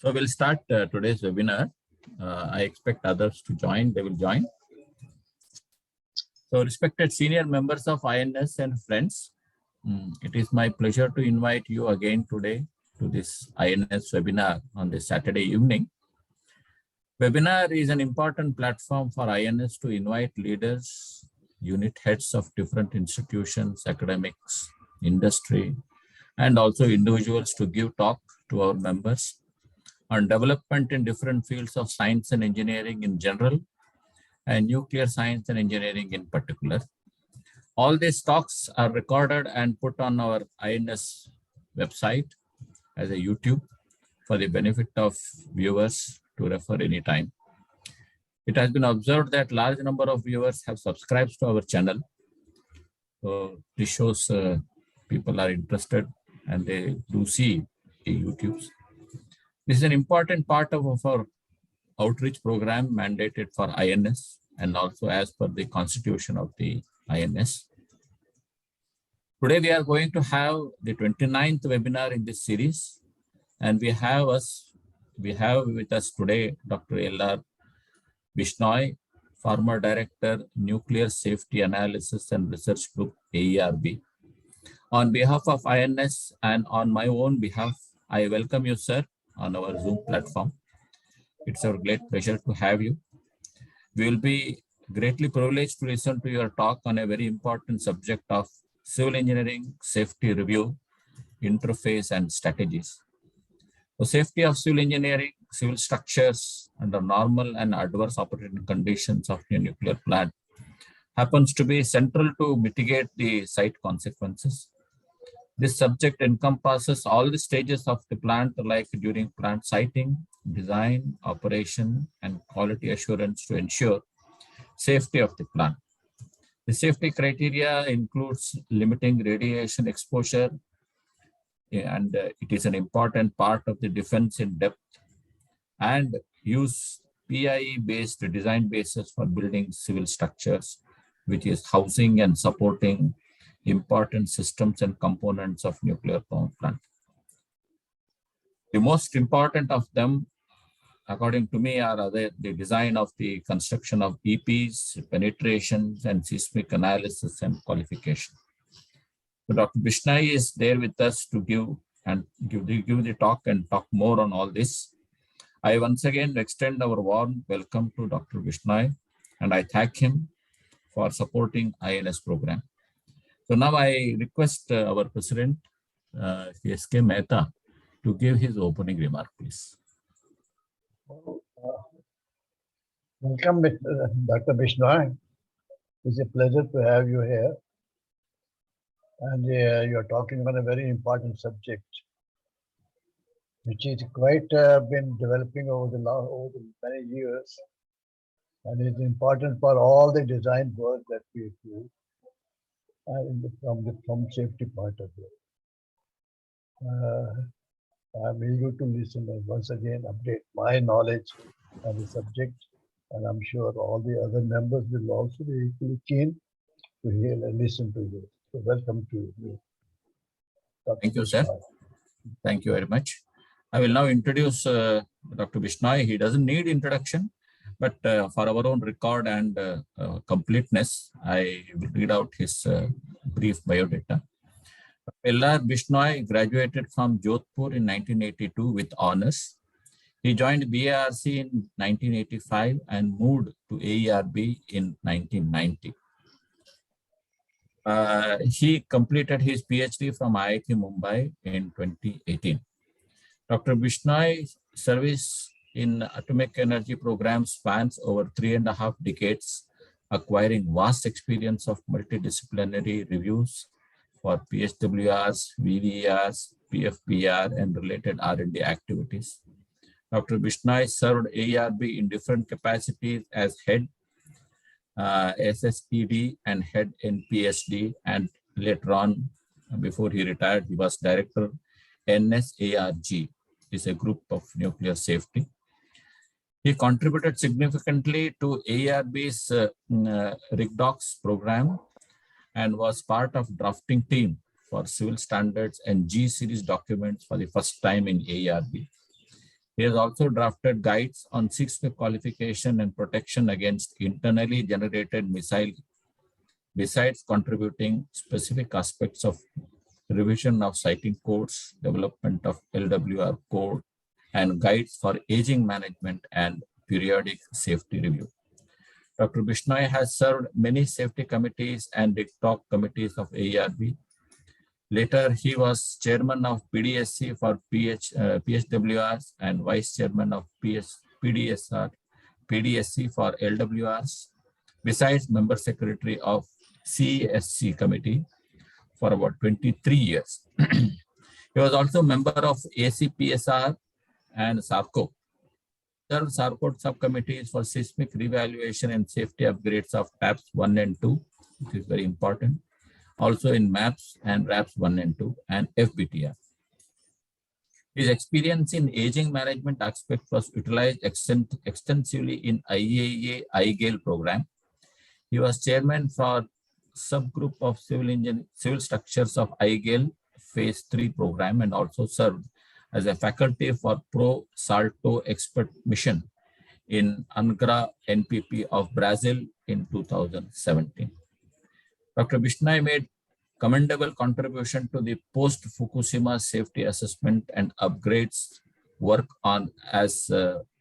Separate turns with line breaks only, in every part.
So we'll start today's webinar. I expect others to join. They will join. So respected senior members of INS and friends, it is my pleasure to invite you again today to this INS webinar on this Saturday evening. Webinar is an important platform for INS to invite leaders, unit heads of different institutions, academics, industry, and also individuals to give talk to our members on development in different fields of science and engineering in general and nuclear science and engineering in particular. All these talks are recorded and put on our INS website as a YouTube for the benefit of viewers to refer anytime. It has been observed that large number of viewers have subscribed to our channel. So this shows people are interested and they do see the YouTubes. This is an important part of our outreach program mandated for INS and also as per the constitution of the INS. Today we are going to have the 29th webinar in this series, and we have with us today Dr. L.R. Bishnoi, former Director, Nuclear Safety Analysis and Research Group, AERB. On behalf of INS and on my own behalf, I welcome you, sir, on our Zoom platform. It's our great pleasure to have you. We will be greatly privileged to listen to your talk on a very important subject of civil engineering, safety review, interface, and strategies. The safety of civil engineering, civil structures under normal and adverse operating conditions of a nuclear plant happens to be central to mitigate the site consequences. This subject encompasses all the stages of the plant, like during plant siting, design, operation, and quality assurance to ensure safety of the plant. The safety criteria includes limiting radiation exposure, and it is an important part of the defense in depth, and use PIE-based design basis for building civil structures, which is housing and supporting important systems and components of nuclear power plant. The most important of them, according to me, are the design of the construction of EPs, penetrations, and seismic analysis and qualification. So Dr. Bishnoi is there with us to give the talk and talk more on all this. I once again extend our warm welcome to Dr. Bishnoi, and I thank him for supporting INS program. So now I request our President, S.K. Mehta, to give his opening remark, please.
Welcome, Dr. Bishnoi. It's a pleasure to have you here. And you're talking on a very important subject, which is quite been developing over the many years. And it's important for all the design work that we do from safety point of view. I'm eager to listen and once again update my knowledge on the subject, and I'm sure all the other members will also be equally keen to hear and listen to you. So welcome to you.
Thank you, sir. Thank you very much. I will now introduce Dr. Bishnoi. He doesn't need introduction, but for our own record and completeness, I will read out his brief biodata. L.R. Bishnoi graduated from Jodhpur in 1982 with honors. He joined BARC in 1985 and moved to AERB in 1990. He completed his PhD from IIT Mumbai in 2018. Dr. Bishnoi's service in atomic energy program spans over 3.5 decades, acquiring vast experience of multidisciplinary reviews for PHWRs, VVRs, PFBR, and related R&D activities. Dr. Bishnoi served AERB in different capacities as head SSED and head NPSD, and later on, before he retired, he was director NSARG, is a group of nuclear safety. He contributed significantly to AERB's RIGDOCS program and was part of drafting team for civil standards and G series documents for the first time in AERB. He has also drafted guides on seismic qualification and protection against internally generated missile, besides contributing specific aspects of revision of siting codes, development of LWR code, and guides for aging management and periodic safety review. Dr. Bishnoi has served many safety committees and talk committees of AERB. Later, he was chairman of PDSC for PHWRs and vice chairman of PDSC for LWRs, besides member secretary of CESC committee for about 23 years. He was also member of ACPSR and SARCO. Served SARCO subcommittees for seismic revaluation and safety upgrades of TAPS 1 and 2, which is very important. Also in MAPS and RAPS 1 and 2 and FBTR. His experience in aging management aspect was utilized extensively in IAEA IGALE program. He was chairman for subgroup of civil structures of IGALE phase 3 program and also served as a faculty for Pro Salto expert mission in Angra NPP of Brazil in 2017. Dr. Bishnoi made commendable contribution to the post-Fukushima safety assessment and upgrades work on as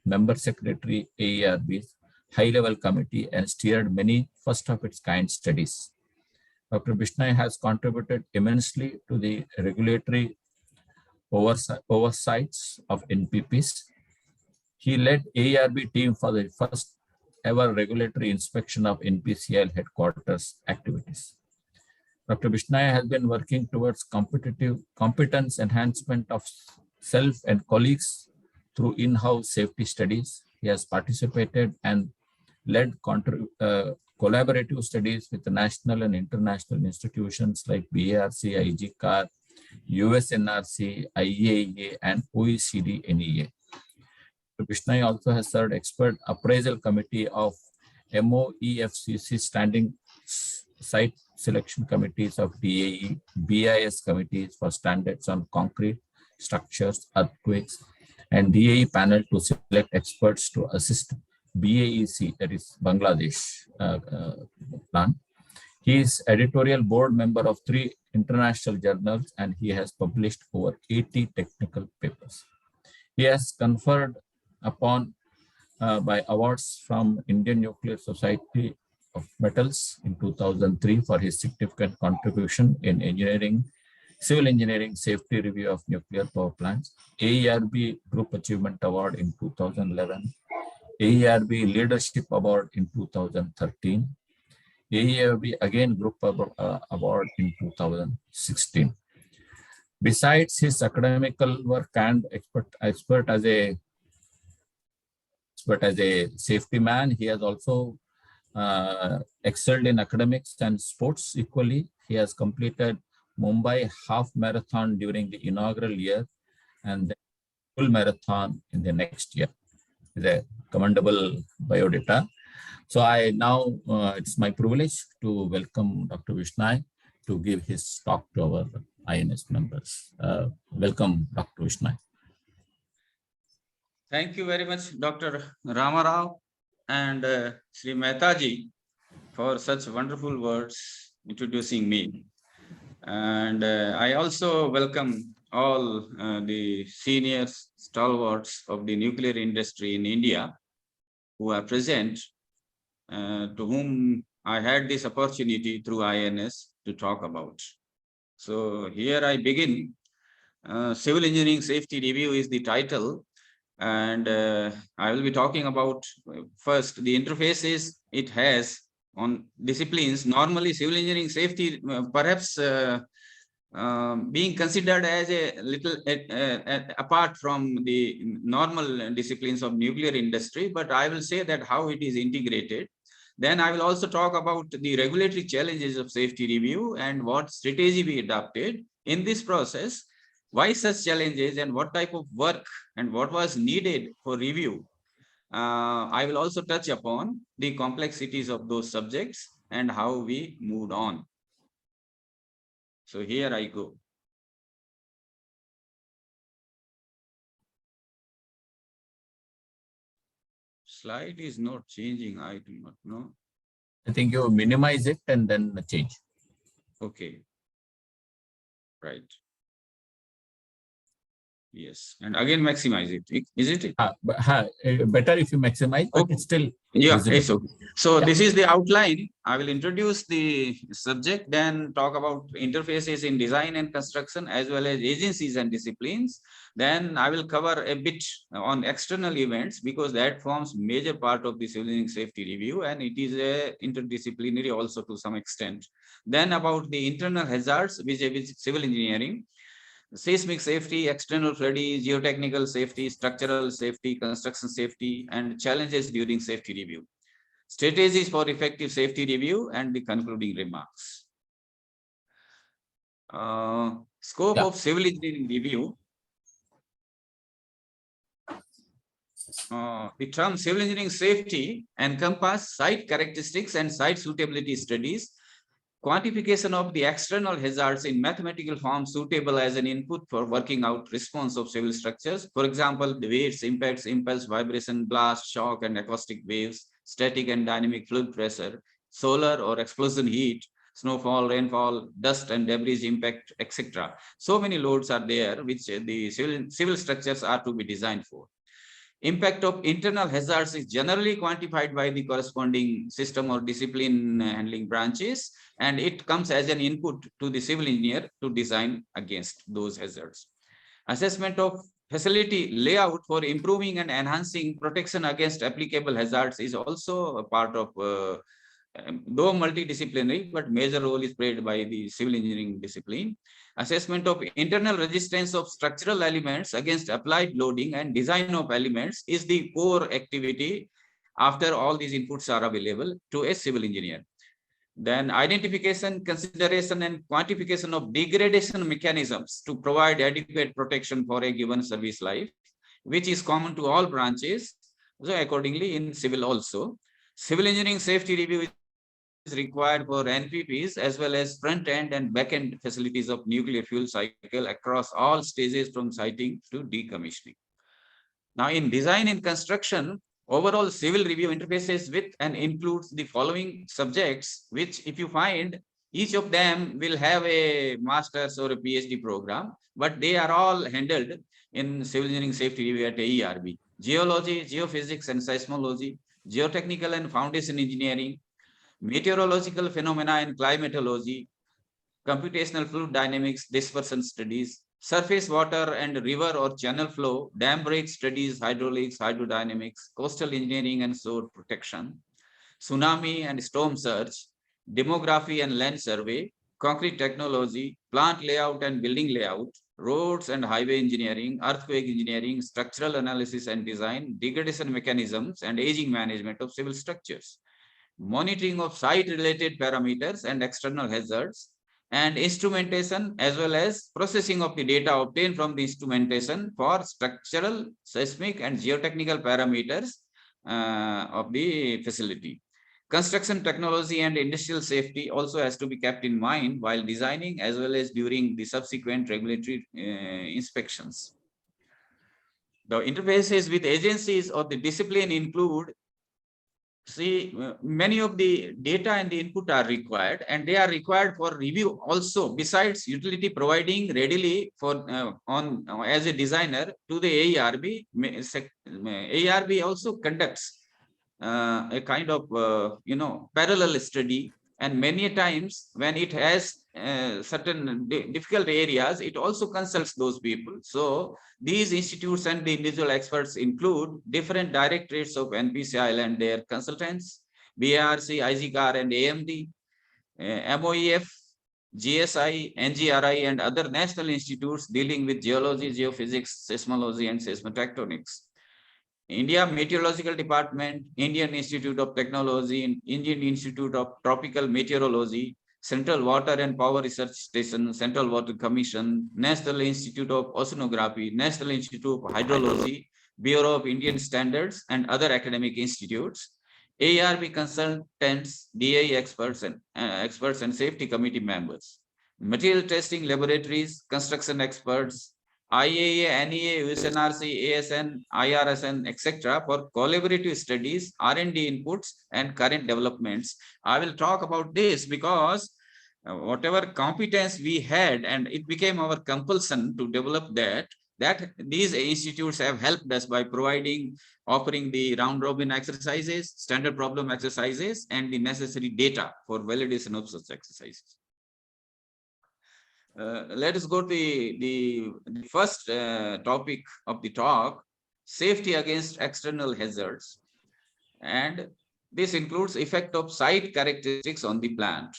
member secretary AERB's high-level committee and steered many first-of-its-kind studies. Dr. Bishnoi has contributed immensely to the regulatory oversights of NPPs. He led AERB team for the first ever regulatory inspection of NPCL headquarters activities. Dr. Bishnoi has been working towards competence enhancement of self and colleagues through in-house safety studies. He has participated and led collaborative studies with the national and international institutions like BARC, IGCAR, USNRC, IAEA, and OECD NEA. Bishnoi also has served expert appraisal committee of MOEFCC standing site selection committees of DAE, BIS committees for standards on concrete structures, earthquakes, and DAE panel to select experts to assist BAEC, that is Bangladesh plan. He is editorial board member of 3 international journals and he has published over 80 technical papers. He has conferred upon by awards from Indian Nuclear Society of Metals in 2003 for his significant contribution in engineering, civil engineering safety review of nuclear power plants, AERB Group Achievement Award in 2011, AERB Leadership Award in 2013, AERB again Group Award in 2016. Besides his academical work and expert as a safety man, he has also excelled in academics and sports equally. He has completed Mumbai half marathon during the inaugural year and the full marathon in the next year. It's a commendable biodata. So I now, it's my privilege to welcome Dr. Bishnoi to give his talk to our INS members. Welcome, Dr. Bishnoi.
Thank you very much, Dr. Ramarao and Sri Mehtaji for such wonderful words introducing me. And I also welcome all the senior stalwarts of the nuclear industry in India who are present, to whom I had this opportunity through INS to talk about. So here I begin. Civil Engineering Safety Review is the title. And I will be talking about first the interfaces it has on disciplines. Normally, civil engineering safety perhaps being considered as a little apart from the normal disciplines of nuclear industry, but I will say that how it is integrated. Then I will also talk about the regulatory challenges of safety review and what strategy we adopted in this process. Why such challenges and what type of work and what was needed for review. I will also touch upon the complexities of those subjects and how we moved on. So here I go. slide is not changing. I do not know.
I think you minimize it and then change.
Okay. Right. Yes. And again, maximize it. Isn't it?
Better if you maximize, but
Okay.
it's still
Yeah,
visible.
it's okay. So
Yeah.
this is the outline. I will introduce the subject, then talk about interfaces in design and construction, as well as agencies and disciplines. Then I will cover a bit on external events, because that forms major part of the civil engineering safety review, and it is a interdisciplinary also to some extent. Then about the internal hazards, which is civil engineering, seismic safety, external flooding, geotechnical safety, structural safety, construction safety, and challenges during safety review. Strategies for effective safety review and the concluding remarks. Scope of civil engineering review. The term civil engineering safety encompasses site characteristics and site suitability studies, quantification of the external hazards in mathematical form suitable as an input for working out response of civil structures. For example, the weights, impacts, impulse, vibration, blast, shock, and acoustic waves, static and dynamic fluid pressure, solar or explosion heat, snowfall, rainfall, dust and debris impact, etc. So many loads are there which the civil structures are to be designed for. Impact of internal hazards is generally quantified by the corresponding system or discipline handling branches, and it comes as an input to the civil engineer to design against those hazards. Assessment of facility layout for improving and enhancing protection against applicable hazards is also a part of, though multidisciplinary, but major role is played by the civil engineering discipline. Assessment of internal resistance of structural elements against applied loading and design of elements is the core activity after all these inputs are available to a civil engineer. Then identification, consideration, and quantification of degradation mechanisms to provide adequate protection for a given service life, which is common to all branches. So accordingly in civil also. Civil engineering safety review is required for NPPs as well as front-end and back-end facilities of nuclear fuel cycle across all stages from siting to decommissioning. Now in design and construction, overall civil review interfaces with and includes the following subjects, which if you find, each of them will have a master's or a PhD program, but they are all handled in civil engineering safety review at AERB. Geology, geophysics and seismology, geotechnical and foundation engineering, meteorological phenomena and climatology, computational fluid dynamics, dispersion studies, surface water and river or channel flow, dam break studies, hydraulics, hydrodynamics, coastal engineering and shore protection, tsunami and storm surge, demography and land survey, concrete technology, plant layout and building layout, roads and highway engineering, earthquake engineering, structural analysis and design, degradation mechanisms, and aging management of civil structures, monitoring of site-related parameters and external hazards, and instrumentation as well as processing of the data obtained from the instrumentation for structural, seismic, and geotechnical parameters of the facility. Construction technology and industrial safety also has to be kept in mind while designing as well as during the subsequent regulatory inspections. The interfaces with agencies of the discipline include, see, many of the data and the input are required, and they are required for review also, besides utility providing readily for as a designer to the AERB. AERB also conducts a kind of parallel study, and many times when it has certain difficult areas, it also consults those people. So these institutes and the individual experts include different directorates of NPCIL and their consultants, BRC, IGCAR and AMD, MOEF, GSI, NGRI, and other national institutes dealing with geology, geophysics, seismology, and seismotectonics. India Meteorological Department, Indian Institute of Technology, Indian Institute of Tropical Meteorology, Central Water and Power Research Station, Central Water Commission, National Institute of Oceanography, National Institute of Hydrology, Bureau of Indian Standards, and other academic institutes, ARB consultants, DAE experts and safety committee members, material testing laboratories, construction experts, IAEA, NEA, USNRC, ASN, IRSN, etc. for collaborative studies, R&D inputs, and current developments. I will talk about this because whatever competence we had, and it became our compulsion to develop that these institutes have helped us by offering the round robin exercises, standard problem exercises, and the necessary data for validation of such exercises. Let us go to the first topic of the talk, safety against external hazards. And this includes effect of site characteristics on the plant.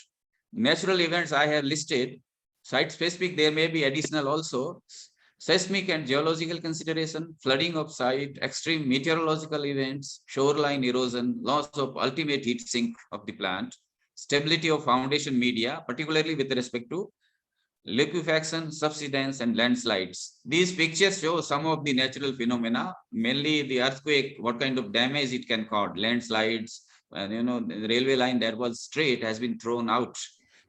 Natural events I have listed, site specific, there may be additional also. Seismic and geological consideration, flooding of site, extreme meteorological events, shoreline erosion, loss of ultimate heat sink of the plant, stability of foundation media, particularly with respect to liquefaction, subsidence, and landslides. These pictures show some of the natural phenomena, mainly the earthquake, what kind of damage it can cause, landslides, and the railway line that was straight has been thrown out.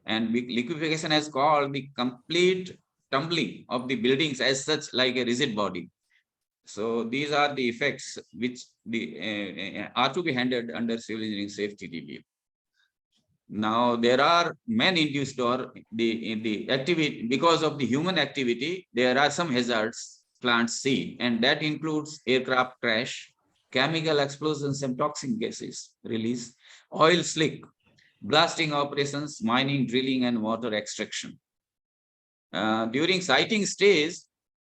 And liquefaction has caused the complete tumbling of the buildings as such, like a rigid body. So these are the effects which are to be handled under civil engineering safety review. Now there are man-induced or the activity because of the human activity. There are some hazards plants see, and that includes aircraft crash, chemical explosions and toxic gases release, oil slick, blasting operations, mining, drilling, and water extraction. During siting stage,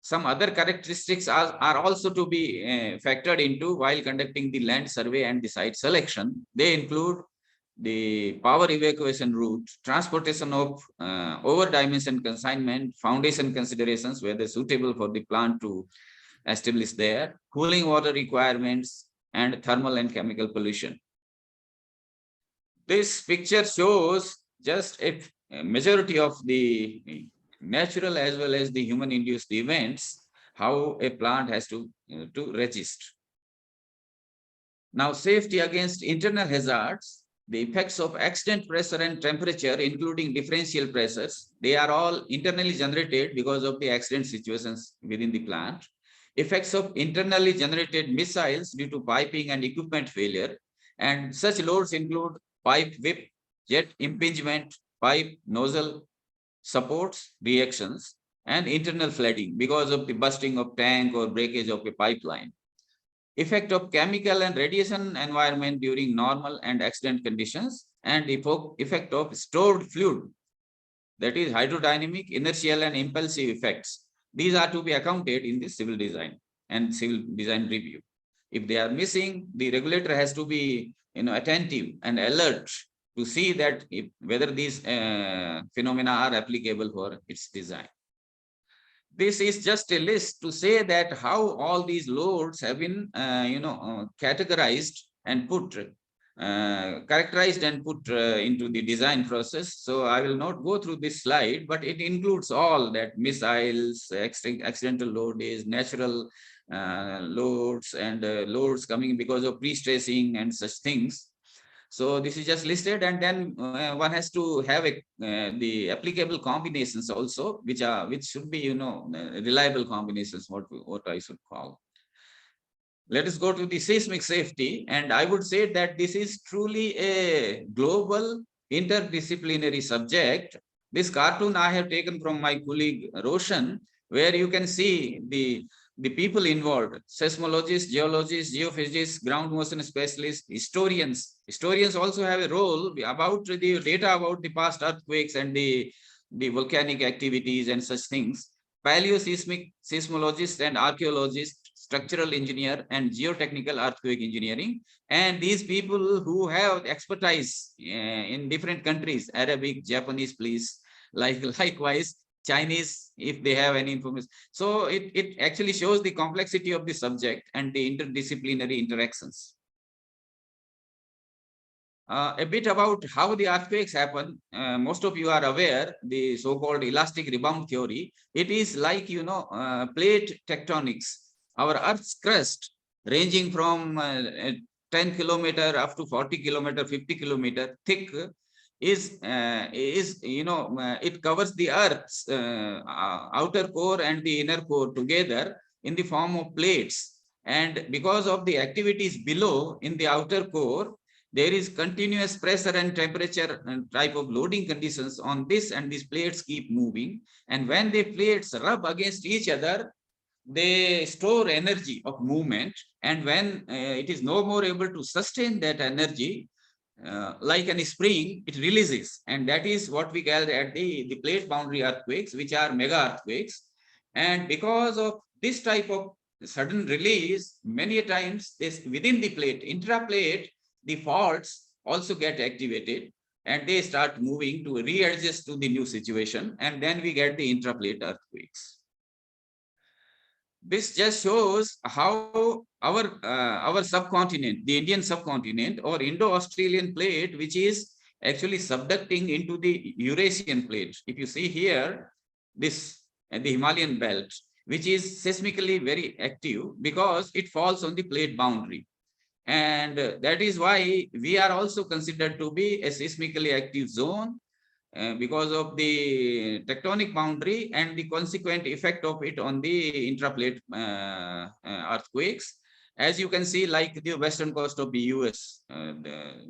some other characteristics are also to be factored into while conducting the land survey and the site selection. They include the power evacuation route, transportation of over-dimension consignment, foundation considerations, whether suitable for the plant to establish there, cooling water requirements, and thermal and chemical pollution. This picture shows just a majority of the natural as well as the human-induced events, how a plant has to register. Now, safety against internal hazards. The effects of extant pressure and temperature, including differential pressures, they are all internally generated because of the accident situations within the plant. Effects of internally generated missiles due to piping and equipment failure. And such loads include pipe whip, jet impingement, pipe nozzle supports, reactions, and internal flooding because of the busting of tank or breakage of a pipeline. Effect of chemical and radiation environment during normal and accident conditions, and effect of stored fluid, that is hydrodynamic, inertial, and impulsive effects. These are to be accounted in the civil design and civil design review. If they are missing, the regulator has to be attentive and alert to see that whether these phenomena are applicable for its design. This is just a list to say that how all these loads have been, categorized and put, characterized and put into the design process. So I will not go through this slide, but it includes all that: missiles, accidental load is natural loads, and loads coming because of pre-stressing and such things. So this is just listed, and then one has to have the applicable combinations also, which should be reliable combinations. What I should call. Let us go to the seismic safety, and I would say that this is truly a global interdisciplinary subject. This cartoon I have taken from my colleague Roshan, where you can see the people involved: seismologists, geologists, geophysicists, ground motion specialists, historians. Historians also have a role about the data about the past earthquakes and the volcanic activities and such things. Paleoseismic seismologists and archaeologists, structural engineer, and geotechnical earthquake engineering. And these people who have expertise in different countries, Arabic, Japanese, please, likewise, Chinese, if they have any information. So it actually shows the complexity of the subject and the interdisciplinary interactions. A bit about how the earthquakes happen. Most of you are aware the so-called elastic rebound theory. It is like, plate tectonics. Our Earth's crust ranging from 10 kilometer up to 40 kilometer, 50 kilometer thick it covers the Earth's outer core and the inner core together in the form of plates. And because of the activities below in the outer core, there is continuous pressure and temperature and type of loading conditions on this, and these plates keep moving. And when the plates rub against each other, they store energy of movement. And when it is no more able to sustain that energy, like a spring, it releases. And that is what we call at the plate boundary earthquakes, which are mega earthquakes. And because of this type of sudden release, many times this within the plate, intraplate, the faults also get activated and they start moving to readjust to the new situation. And then we get the intraplate earthquakes. This just shows how our subcontinent, the Indian subcontinent or Indo-Australian plate, which is actually subducting into the Eurasian plate. If you see here, this the Himalayan belt, which is seismically very active because it falls on the plate boundary. And that is why we are also considered to be a seismically active zone, because of the tectonic boundary and the consequent effect of it on the intraplate earthquakes. As you can see, like the western coast of the US,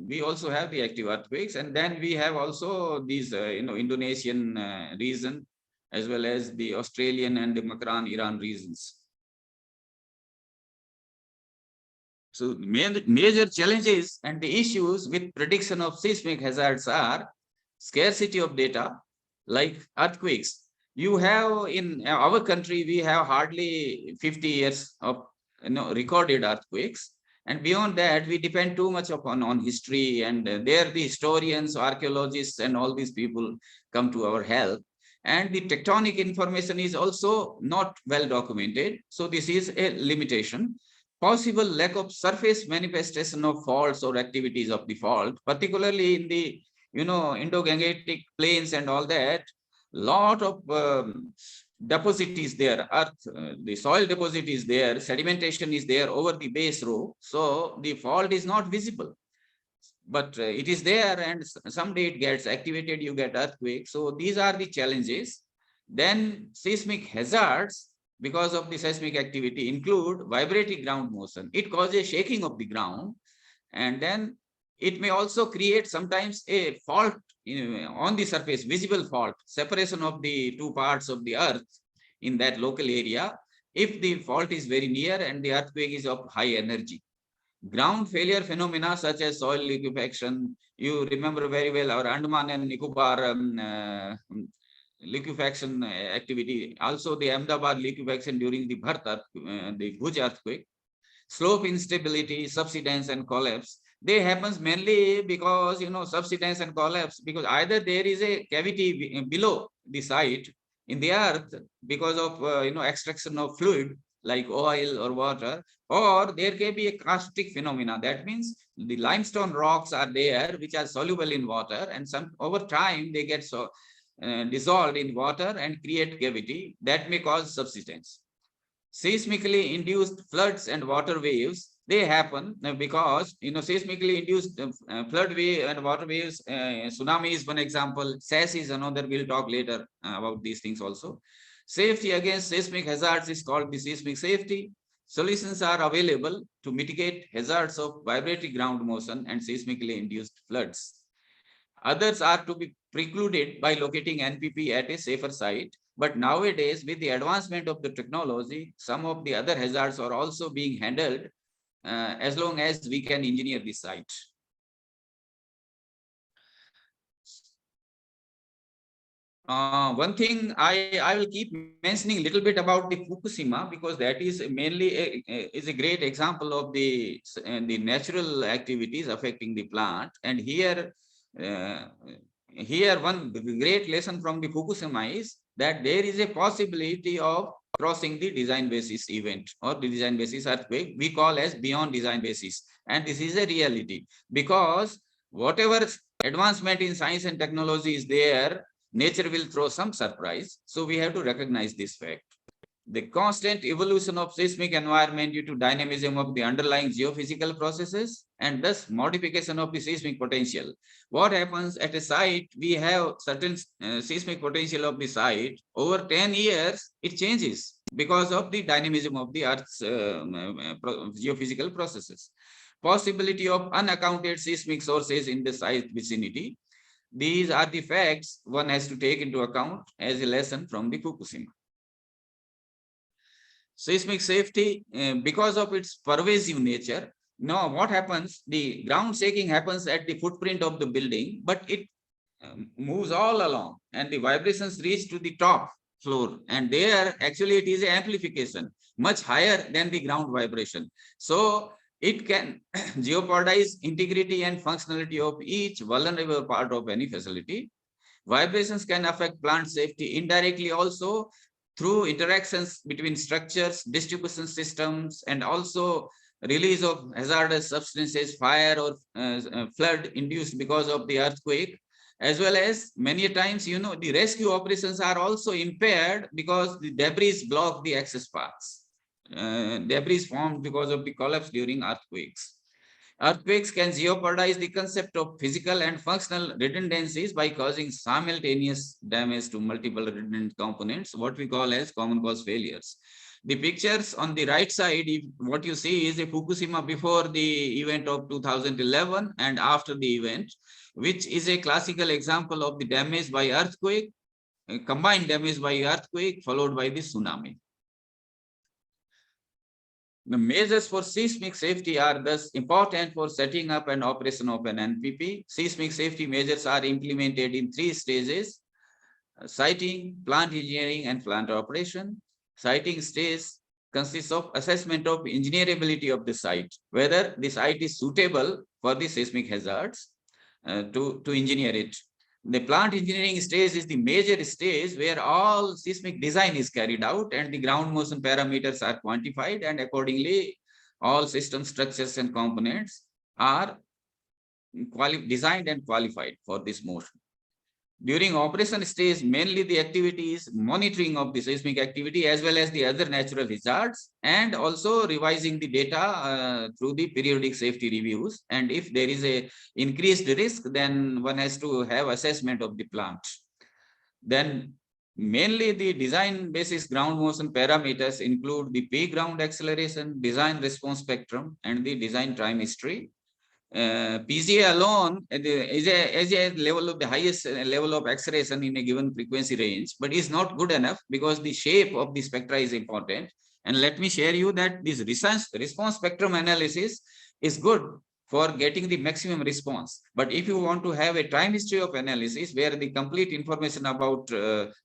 we also have the active earthquakes, and then we have also these, Indonesian region, as well as the Australian and the Makran, Iran regions. So major challenges and the issues with prediction of seismic hazards are scarcity of data, like earthquakes. You have in our country, we have hardly 50 years of recorded earthquakes. And beyond that, we depend too much on history, and there the historians, archaeologists, and all these people come to our help. And the tectonic information is also not well documented. So this is a limitation. Possible lack of surface manifestation of faults or activities of the fault, particularly in the Indo-Gangetic plains and all that. Lot of deposit is there, the soil deposit is there, sedimentation is there over the base row. So the fault is not visible, but it is there, and someday it gets activated, you get earthquake. So these are the challenges. Then seismic hazards, because of the seismic activity, include vibrating ground motion. It causes shaking of the ground, and then it may also create sometimes a fault on the surface, visible fault, separation of the two parts of the earth in that local area, if the fault is very near and the earthquake is of high energy. Ground failure phenomena such as soil liquefaction, you remember very well our Andaman and Nicobar liquefaction activity, also the Ahmedabad liquefaction during the the Bhuj earthquake. Slope instability, subsidence, and collapse, they happens mainly because subsidence and collapse, because either there is a cavity below the site in the earth because of extraction of fluid like oil or water, or there can be a karstic phenomena. That means the limestone rocks are there which are soluble in water, and over time they get dissolved in water and create cavity that may cause subsidence. Seismically induced floods and water waves, they happen because seismically induced flood wave and water waves, tsunami is one example, SAS is another. We'll talk later about these things also. Safety against seismic hazards is called the seismic safety. Solutions are available to mitigate hazards of vibrating ground motion and seismically induced floods. Others are to be precluded by locating NPP at a safer site. But nowadays, with the advancement of the technology, some of the other hazards are also being handled as long as we can engineer the site. One thing I will keep mentioning a little bit about the Fukushima, because that is mainly a great example of the natural activities affecting the plant. And here one great lesson from the Fukushima is that there is a possibility of crossing the design basis event or the design basis earthquake, we call as beyond design basis. And this is a reality, because whatever advancement in science and technology is there, nature will throw some surprise. So we have to recognize this fact. The constant evolution of seismic environment due to dynamism of the underlying geophysical processes and thus modification of the seismic potential. What happens at a site, we have certain seismic potential of the site. Over 10 years, it changes because of the dynamism of the Earth's geophysical processes. Possibility of unaccounted seismic sources in the site vicinity. These are the facts one has to take into account as a lesson from the Fukushima. Seismic safety, because of its pervasive nature. Now, what happens? The ground shaking happens at the footprint of the building, but it moves all along and the vibrations reach to the top floor. And there, actually, it is an amplification, much higher than the ground vibration. So, it can jeopardize integrity and functionality of each vulnerable part of any facility. Vibrations can affect plant safety indirectly also, through interactions between structures, distribution systems, and also release of hazardous substances, fire or flood induced because of the earthquake, as well as many times, the rescue operations are also impaired because the debris block the access paths. Debris formed because of the collapse during earthquakes. Earthquakes can jeopardize the concept of physical and functional redundancies by causing simultaneous damage to multiple redundant components, what we call as common cause failures. The pictures on the right side, what you see is a Fukushima before the event of 2011 and after the event, which is a classical example of the damage by earthquake, combined damage by earthquake followed by the tsunami. The measures for seismic safety are thus important for setting up and operation of an NPP. Seismic safety measures are implemented in 3 stages: siting, plant engineering, and plant operation. Siting stage consists of assessment of engineerability of the site, whether the site is suitable for the seismic hazards to engineer it. The plant engineering stage is the major stage where all seismic design is carried out and the ground motion parameters are quantified, and accordingly all system structures and components are designed and qualified for this motion. During operation stage, mainly the activity is monitoring of the seismic activity as well as the other natural hazards, and also revising the data through the periodic safety reviews. And if there is a increased risk, then one has to have assessment of the plant. Then mainly the design basis ground motion parameters include the P ground acceleration, design response spectrum, and the design time history. PGA alone is a level of the highest level of acceleration in a given frequency range, but is not good enough because the shape of the spectra is important. And let me share you that this response spectrum analysis is good for getting the maximum response. But if you want to have a time history of analysis where the complete information about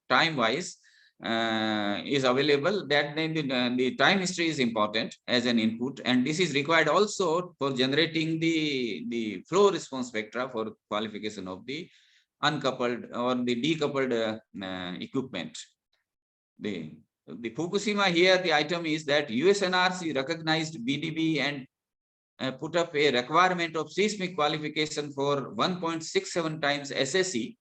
time wise is available, that then the time history is important as an input, and this is required also for generating the flow response spectra for qualification of the uncoupled or the decoupled equipment. The Fukushima here, the item is that USNRC recognized BDB and put up a requirement of seismic qualification for 1.67 times SSE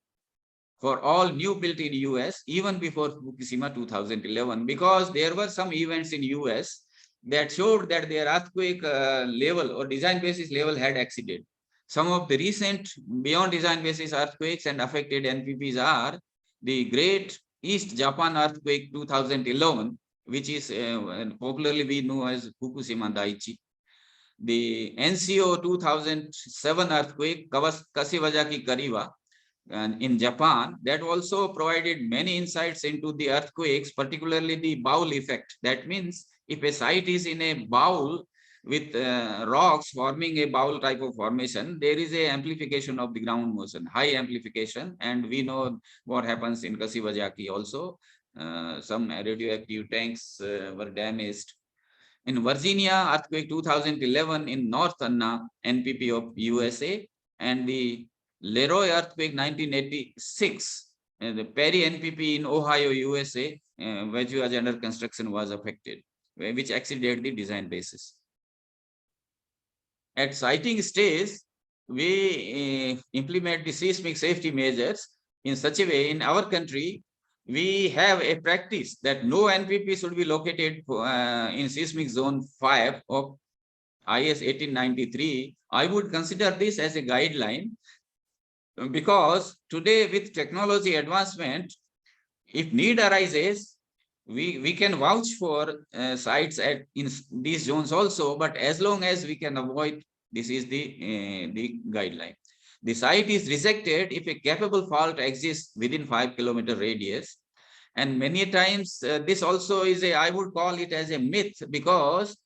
for all new built in US, even before Fukushima 2011, because there were some events in US that showed that their earthquake level or design basis level had exceeded. Some of the recent beyond design basis earthquakes and affected NPPs are the Great East Japan earthquake 2011, which is popularly we know as Fukushima Daiichi. The NCO 2007 earthquake, Kashiwazaki Kariwa, and in Japan, that also provided many insights into the earthquakes, particularly the bowl effect. That means if a site is in a bowl with rocks forming a bowl type of formation, there is a amplification of the ground motion, high amplification. And we know what happens in Kashiwazaki also. Some radioactive tanks were damaged. In Virginia, earthquake 2011 in North Anna, NPP of USA, and the Leroy earthquake 1986, the Perry NPP in Ohio, USA, which was under construction, was affected, which exceeded the design basis. At siting stage, we implement the seismic safety measures in such a way. In our country, we have a practice that no NPP should be located in seismic zone 5 of IS 1893. I would consider this as a guideline because today with technology advancement, if need arises, we can vouch for sites in these zones also, but as long as we can avoid, this is the guideline. The site is rejected if a capable fault exists within 5-kilometer radius. And many times this also is I would call it as a myth, because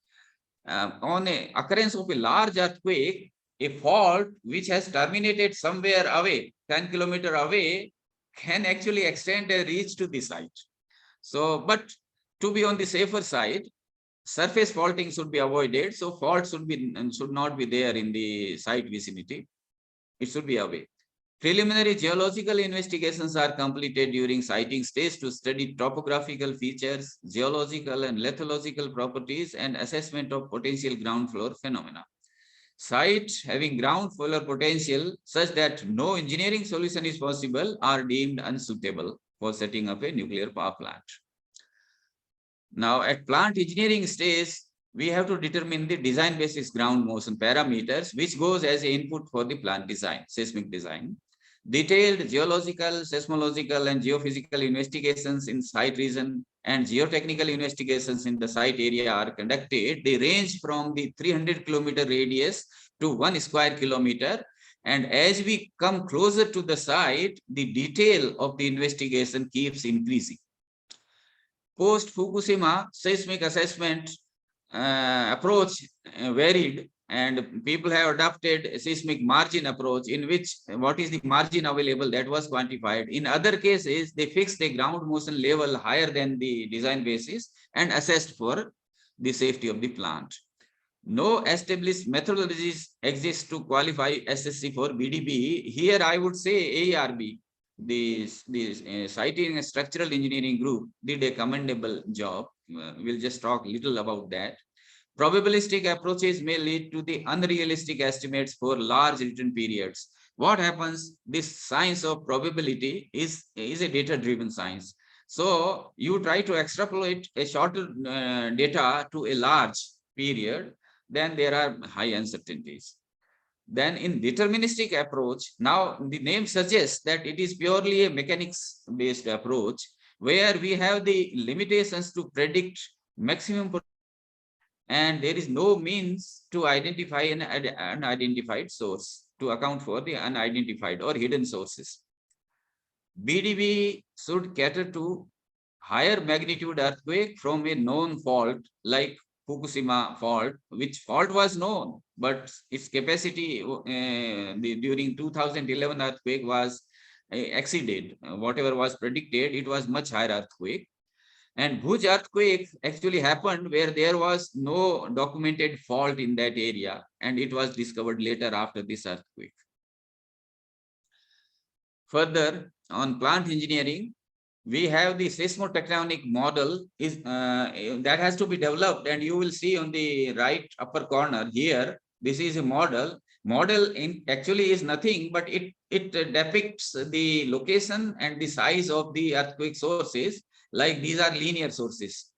on a occurrence of a large earthquake, a fault which has terminated somewhere away, 10-kilometer away, can actually extend a reach to the site. So, but to be on the safer side, surface faulting should be avoided. So faults should not be there in the site vicinity. It should be away. Preliminary geological investigations are completed during siting stage to study topographical features, geological and lithological properties, and assessment of potential ground floor phenomena. Sites having ground floor potential such that no engineering solution is possible are deemed unsuitable for setting up a nuclear power plant. Now, at plant engineering stage, we have to determine the design basis ground motion parameters, which goes as an input for the plant design, seismic design. Detailed geological, seismological, and geophysical investigations in site region and geotechnical investigations in the site area are conducted. They range from the 300-kilometer radius to 1 square kilometer. And as we come closer to the site, the detail of the investigation keeps increasing. Post-Fukushima, seismic assessment approach varied, and people have adopted a seismic margin approach, in which what is the margin available that was quantified. In other cases, they fixed a ground motion level higher than the design basis and assessed for the safety of the plant. No established methodologies exist to qualify SSC for BDB. Here I would say ARB, the Siting and Structural Engineering Group, did a commendable job. We'll just talk a little about that. Probabilistic approaches may lead to the unrealistic estimates for large return periods. What happens? This science of probability is a data-driven science. So you try to extrapolate a shorter data to a large period, then there are high uncertainties. Then in deterministic approach, now the name suggests that it is purely a mechanics-based approach, where we have the limitations to predict maximum, and there is no means to identify an unidentified source to account for the unidentified or hidden sources. BDB should cater to higher magnitude earthquake from a known fault like Fukushima fault, which fault was known, but its capacity during 2011 earthquake was exceeded. Whatever was predicted, it was much higher earthquake. And Bhuj earthquake actually happened where there was no documented fault in that area, and it was discovered later after this earthquake. Further, on plant engineering, we have the seismotectonic model that has to be developed, and you will see on the right upper corner here, this is a model. Model actually is nothing, but it depicts the location and the size of the earthquake sources. Like these are linear sources,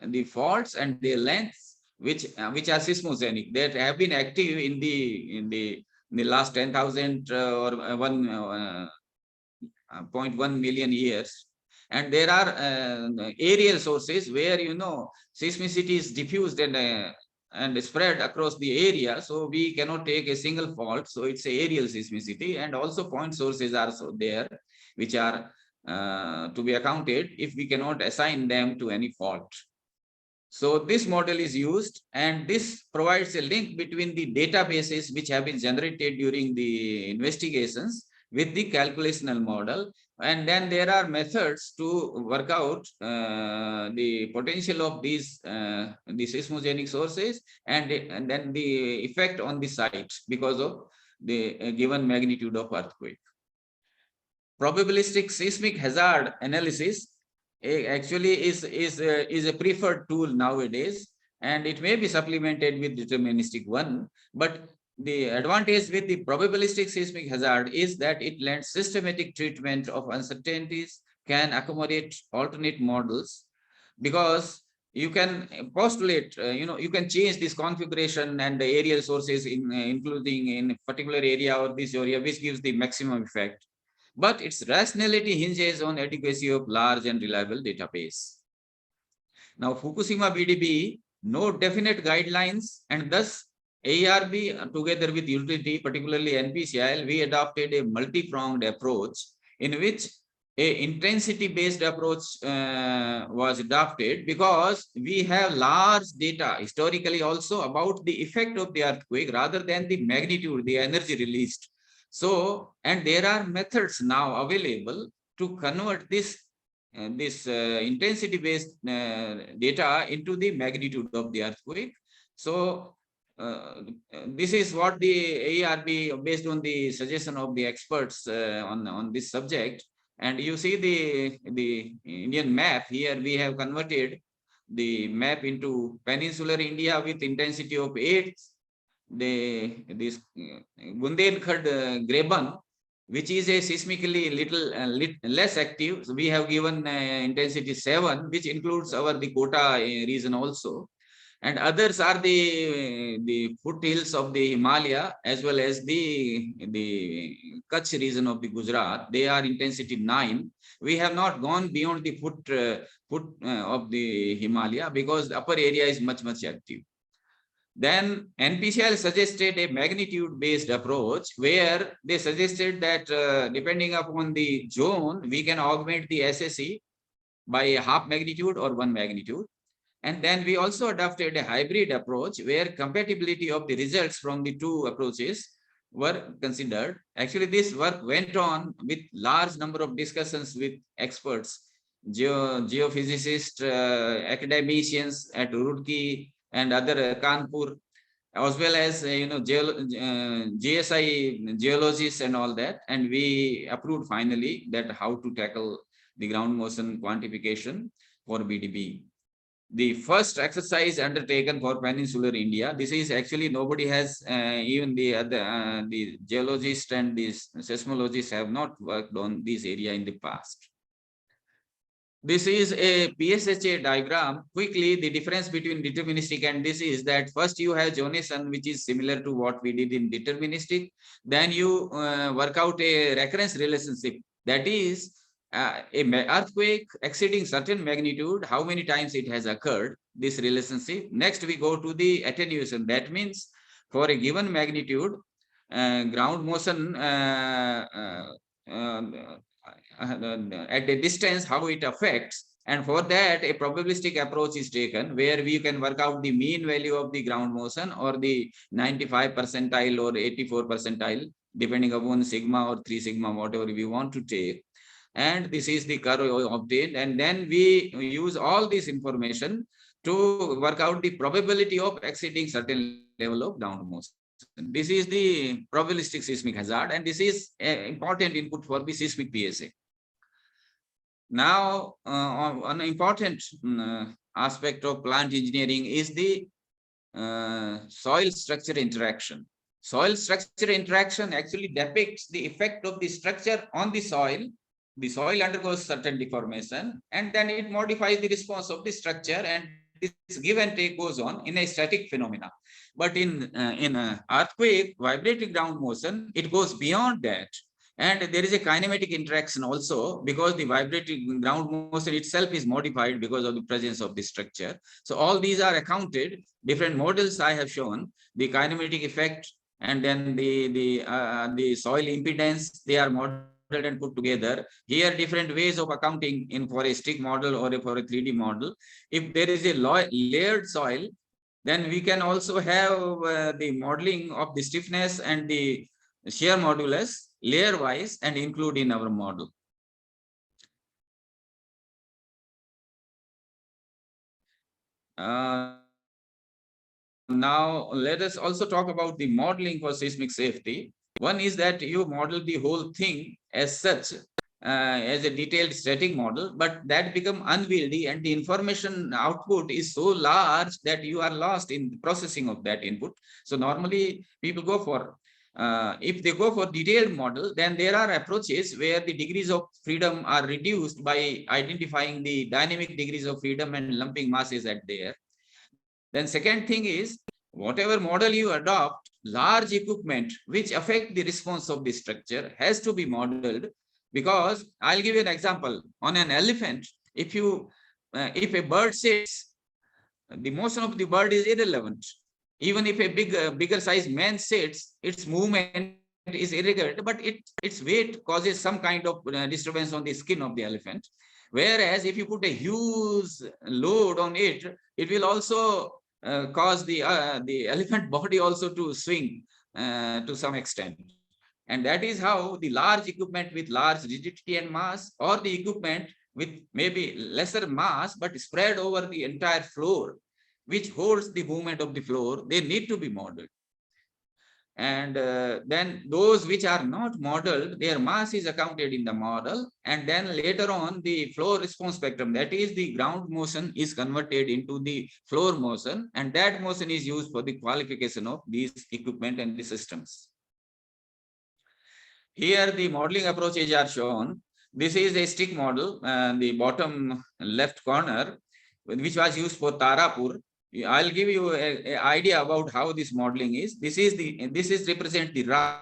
and the faults and their lengths, which are seismogenic, that have been active in the last 10,000 or 1.1 million years. And there are aerial sources where seismicity is diffused and spread across the area, so we cannot take a single fault. So it's aerial seismicity, and also point sources are there, which are to be accounted if we cannot assign them to any fault. So this model is used, and this provides a link between the databases which have been generated during the investigations with the calculational model. And then there are methods to work out the potential of these the seismogenic sources and then the effect on the site because of the given magnitude of earthquake. Probabilistic seismic hazard analysis actually is a preferred tool nowadays, and it may be supplemented with deterministic one. But the advantage with the probabilistic seismic hazard is that it lends systematic treatment of uncertainties can accommodate alternate models, because you can postulate, you can change this configuration and the aerial sources including in a particular area or this area, which gives the maximum effect. But its rationality hinges on adequacy of large and reliable database. Now, Fukushima BDB, no definite guidelines, and thus ARB together with utility, particularly NPCIL, we adopted a multi-pronged approach in which a intensity-based approach was adopted, because we have large data historically also about the effect of the earthquake rather than the magnitude, the energy released. So, and there are methods now available to convert this intensity-based data into the magnitude of the earthquake. So this is what the ARB, based on the suggestion of the experts on this subject. And you see the Indian map here. We have converted the map into peninsular India with intensity of 8. This Bundelkhand Graben, which is a seismically little less active. So we have given intensity 7, which includes the Kota region also. And others are the foothills of the Himalaya, as well as the Kutch region of the Gujarat. They are intensity 9. We have not gone beyond the foot of the Himalaya, because the upper area is much active. Then NPCIL suggested a magnitude-based approach, where they suggested that depending upon the zone, we can augment the SSE by a half magnitude or 1 magnitude. And then we also adopted a hybrid approach, where compatibility of the results from the two approaches were considered. Actually, this work went on with large number of discussions with experts, geophysicists, academicians at Roorkee and other Kanpur, as well as GSI geologists and all that. And we approved finally that how to tackle the ground motion quantification for BDB. The first exercise undertaken for peninsular India. This is actually nobody has, even the other the geologists and the seismologists have not worked on this area in the past. This is a PSHA diagram. Quickly, the difference between deterministic and this is that first you have zonation, which is similar to what we did in deterministic. Then you work out a recurrence relationship. That is a earthquake exceeding certain magnitude, how many times it has occurred, this relationship. Next, we go to the attenuation. That means for a given magnitude, ground motion at a distance, how it affects. And for that, a probabilistic approach is taken, where we can work out the mean value of the ground motion, or the 95 percentile or 84 percentile, depending upon sigma or 3 sigma, whatever we want to take. And this is the curve obtained. And then we use all this information to work out the probability of exceeding certain level of ground motion. This is the probabilistic seismic hazard, and this is an important input for the seismic PSA. Now, an important aspect of plant engineering is the soil structure interaction. Soil structure interaction actually depicts the effect of the structure on the soil. The soil undergoes certain deformation, and then it modifies the response of the structure, and this give and take goes on in a static phenomena. But in earthquake, vibrating ground motion, it goes beyond that. And there is a kinematic interaction also, because the vibrating ground motion itself is modified because of the presence of the structure. So all these are accounted. Different models I have shown, the kinematic effect, and then the soil impedance, they are modeled and put together. Here, different ways of accounting in for a stick model or for a 3D model. If there is a layered soil, then we can also have the modeling of the stiffness and the shear modulus layer wise and include in our model. Now, let us also talk about the modeling for seismic safety. One is that you model the whole thing as such, as a detailed static model, but that become unwieldy, and the information output is so large that you are lost in the processing of that input. So normally people go for If they go for detailed model, then there are approaches where the degrees of freedom are reduced by identifying the dynamic degrees of freedom and lumping masses at there. Then second thing is, whatever model you adopt, large equipment which affect the response of the structure has to be modeled, because I'll give you an example. On an elephant, if a bird sits, the motion of the bird is irrelevant. Even if a bigger size man sits, its movement is irregular, but its weight causes some kind of disturbance on the skin of the elephant. Whereas if you put a huge load on it, it will also cause the elephant body also to swing to some extent. And that is how the large equipment with large rigidity and mass, or the equipment with maybe lesser mass but spread over the entire floor, which holds the movement of the floor, they need to be modeled. And then those which are not modeled, their mass is accounted in the model. And then later on, the flow response spectrum, that is the ground motion, is converted into the floor motion. And that motion is used for the qualification of these equipment and the systems. Here the modeling approaches are shown. This is a stick model, the bottom left corner, which was used for Tarapur. I'll give you an idea about how this modeling is. This is represent the rough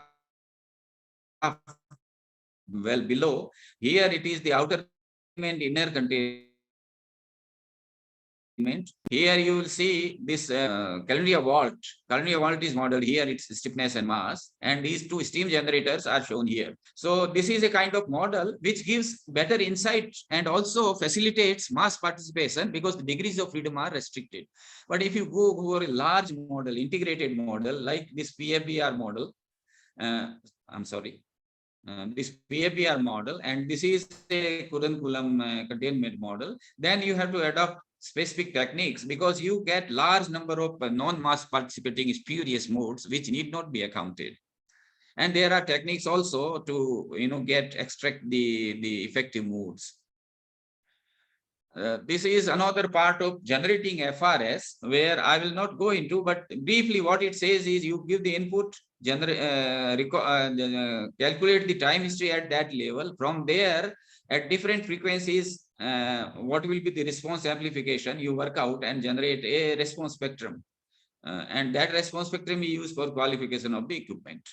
well below. Here it is the outer and inner containment. Here you will see this Calendria vault. Calendria vault is modeled here, its stiffness and mass, and these two steam generators are shown here. So this is a kind of model which gives better insight and also facilitates mass participation, because the degrees of freedom are restricted. But if you go for a large model, integrated model like this PFBR model, this PFBR model, and this is a Kudankulam containment model, then you have to adopt specific techniques, because you get large number of non-mass participating spurious modes which need not be accounted. And there are techniques also to extract the effective modes. This is another part of generating FRS, where I will not go into, but briefly what it says is you give the input, calculate the time history at that level. From there, at different frequencies, what will be the response amplification, you work out and generate a response spectrum. And that response spectrum you use for qualification of the equipment.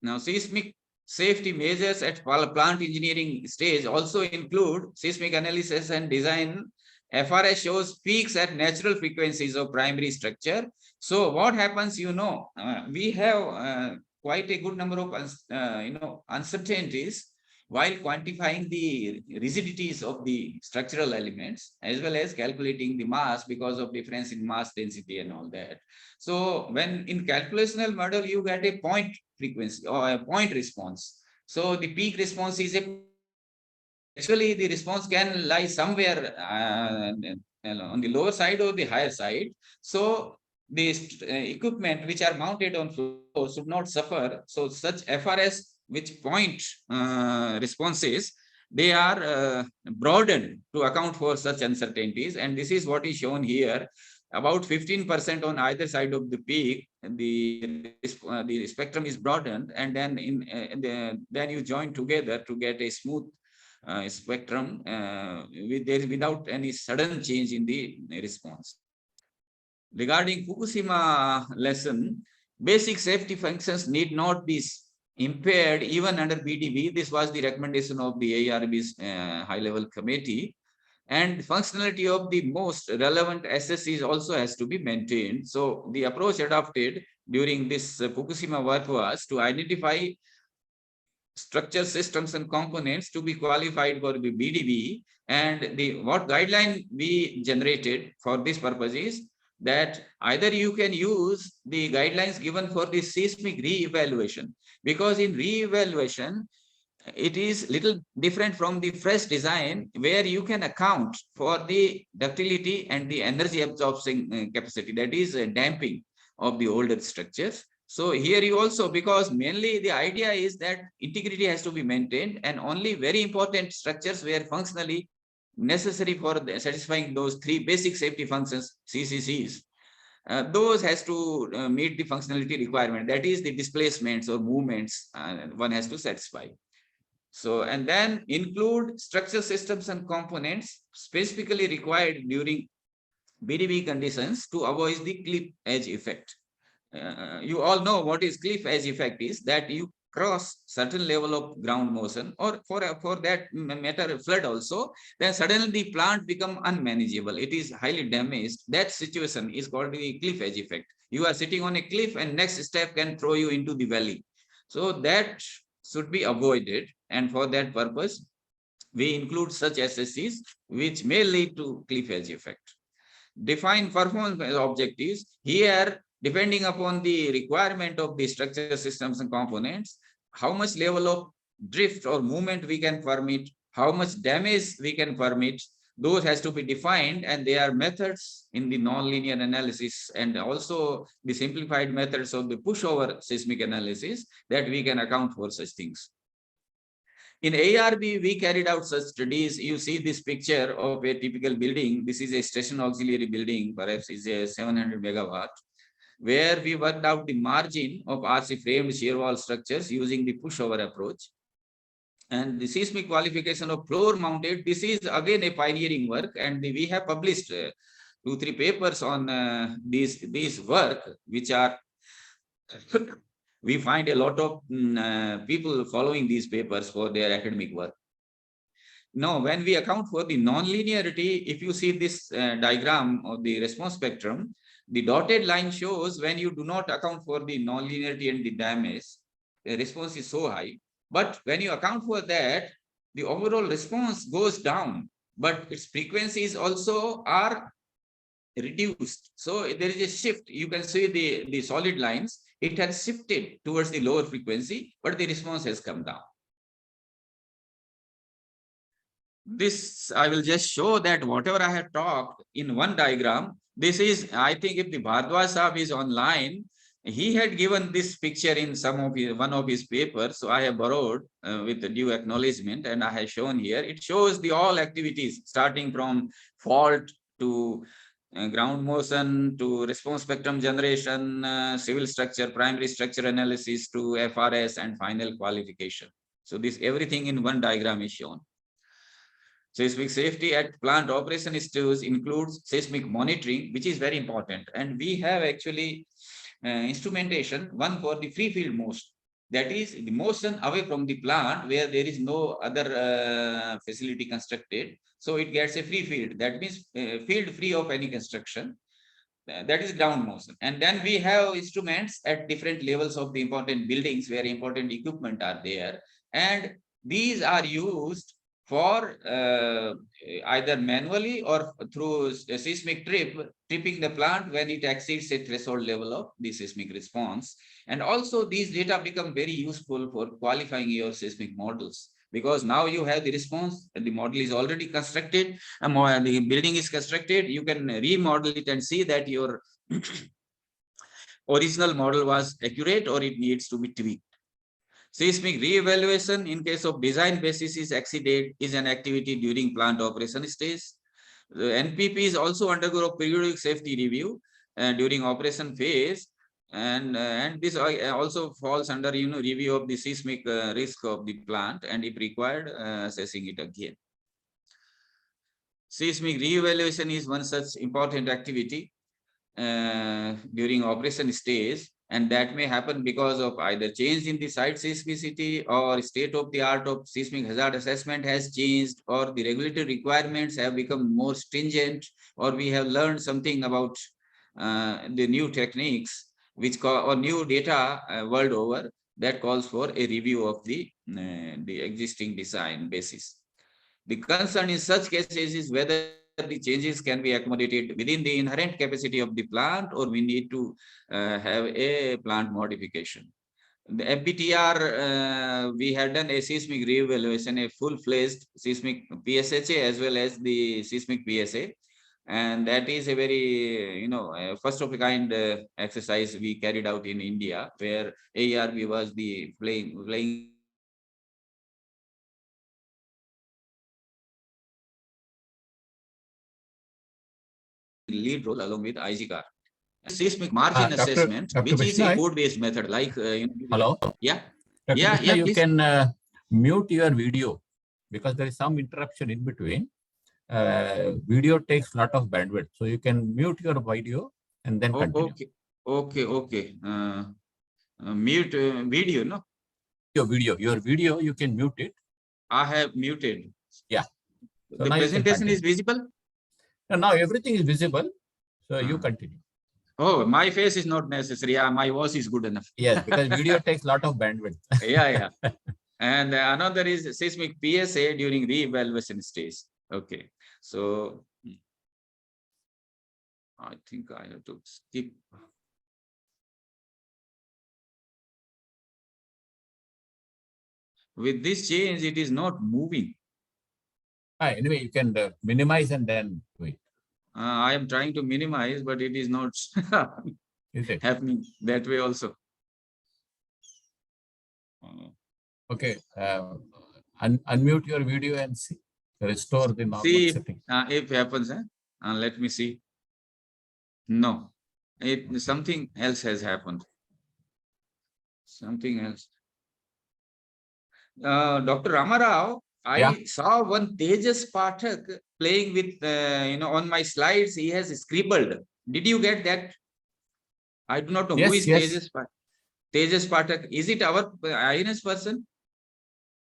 Now, seismic safety measures at plant engineering stage also include seismic analysis and design. FRS shows peaks at natural frequencies of primary structure. So what happens, we have quite a good number of uncertainties while quantifying the rigidities of the structural elements, as well as calculating the mass because of difference in mass density and all that. So when in calculational model, you get a point frequency or a point response. So the peak response is actually the response can lie somewhere on the lower side or the higher side. So the equipment which are mounted on floor should not suffer. So such FRS which point responses, they are broadened to account for such uncertainties. And this is what is shown here. About 15% on either side of the peak, the spectrum is broadened, and then then you join together to get a smooth spectrum without any sudden change in the response. Regarding Fukushima lesson, basic safety functions need not be impaired even under BDB. This was the recommendation of the ARB's high-level committee. And functionality of the most relevant SSCs also has to be maintained. So the approach adopted during this Fukushima work was to identify structure, systems, and components to be qualified for the BDB. And what guideline we generated for this purpose is that either you can use the guidelines given for the seismic re-evaluation, because in re-evaluation, it is little different from the fresh design, where you can account for the ductility and the energy absorption capacity, that is damping of the older structures. So here you also, because mainly the idea is that integrity has to be maintained, and only very important structures were functionally necessary for satisfying those three basic safety functions, CCCs. those has to meet the functionality requirement. That is the displacements or movements one has to satisfy. So, and then include structural systems and components specifically required during BDB conditions to avoid the cliff edge effect. You all know what is cliff edge effect is, that you cross certain level of ground motion, or for that matter flood also, then suddenly the plant become unmanageable, it is highly damaged. That situation is called the cliff edge effect. You are sitting on a cliff and next step can throw you into the valley. So that should be avoided, and for that purpose we include such SSCs which may lead to cliff edge effect. Define performance objectives. Here, depending upon the requirement of the structure systems and components, how much level of drift or movement we can permit, how much damage we can permit, those has to be defined, and there are methods in the nonlinear analysis and also the simplified methods of the pushover seismic analysis that we can account for such things. In ARB, we carried out such studies. You see this picture of a typical building. This is a station auxiliary building, perhaps is a 700 megawatt, where we worked out the margin of RC framed shear wall structures using the pushover approach. And the seismic qualification of floor mounted, this is again a pioneering work, and we have published 2-3 papers on these work, which are we find a lot of people following these papers for their academic work. Now, when we account for the nonlinearity, if you see this diagram of the response spectrum, the dotted line shows when you do not account for the nonlinearity and the damage, the response is so high. But when you account for that, the overall response goes down, but its frequencies also are reduced. So there is a shift. You can see the solid lines, it has shifted towards the lower frequency, but the response has come down. This, I will just show that whatever I have talked in one diagram, this is, I think if the Bhardwaj Sahab is online, he had given this picture in one of his papers. So I have borrowed with the due acknowledgement, and I have shown here. It shows the all activities starting from fault to ground motion to response spectrum generation, civil structure, primary structure analysis to FRS and final qualification. So this everything in one diagram is shown. Seismic safety at plant operation stage includes seismic monitoring, which is very important. And we have actually instrumentation, one for the free field motion. That is the motion away from the plant where there is no other facility constructed. So it gets a free field. That means field free of any construction. That is ground motion. And then we have instruments at different levels of the important buildings where important equipment are there. And these are used for either manually or through a seismic tripping the plant when it exceeds a threshold level of the seismic response. And also these data become very useful for qualifying your seismic models, because now you have the response, the model is already constructed, the building is constructed, you can remodel it and see that your original model was accurate or it needs to be tweaked. Seismic re-evaluation in case of design basis is exceeded is an activity during plant operation stage. The NPPs also undergo a periodic safety review during operation phase, and this also falls under review of the seismic risk of the plant, and if required assessing it again. Seismic re-evaluation is one such important activity during operation stage, and that may happen because of either change in the site seismicity or state of the art of seismic hazard assessment has changed, or the regulatory requirements have become more stringent, or we have learned something about the new techniques or new data world over that calls for a review of the existing design basis. The concern in such cases is whether the changes can be accommodated within the inherent capacity of the plant, or we need to have a plant modification. The FBTR, we had done a seismic re-evaluation, a full-fledged seismic PSHA as well as the seismic PSA. And that is a very, first of a kind exercise we carried out in India, where ARB was the playing lead role along with IGCAR. seismic margin assessment,
Dr.
which is a
Bishnoi?
code-based method, like
Hello?
yeah,
Dr.
yeah,
Bishnoi,
yeah.
you
Please.
can mute your video because there is some interruption in between. Video takes a lot of bandwidth, so you can mute your video and then continue.
Okay. Mute video, no?
Your video, you can mute it.
I have muted.
Yeah. So
The
now
presentation is visible?
Now everything is visible. So you continue.
Oh, my face is not necessary. My voice is good enough.
Yes, because video takes a lot of bandwidth.
Yeah. And another is seismic PSA during re-evaluation stage. Okay. So I think I have to skip. With this change, it is not moving.
Anyway, you can minimize and then wait.
I am trying to minimize, but it is not happening that way also.
Okay. Unmute your video and see. Restore the normal setting.
If it happens, let me see. No, something else has happened. Something else. Dr. Ramarao, I saw one Tejas Pathak playing with, on my slides, he has scribbled. Did you get that? I do not know who is Tejas Pathak. Tejas Pathak, is it our INS person?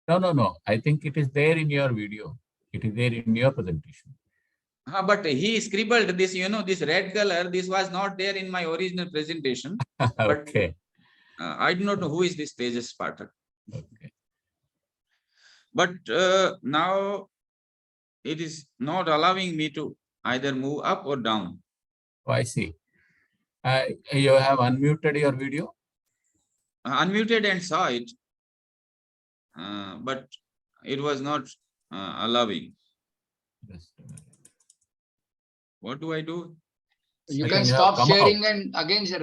No. I think it is there in your video. It is there in your presentation.
But he scribbled this, this red color. This was not there in my original presentation.
Okay.
But, I do not know who is this Tejas Pathak.
Okay.
But now it is not allowing me to either move up or down.
Oh, I see. You have unmuted your video?
Unmuted and saw it, but it was not allowing. What do I do?
You can stop sharing and again share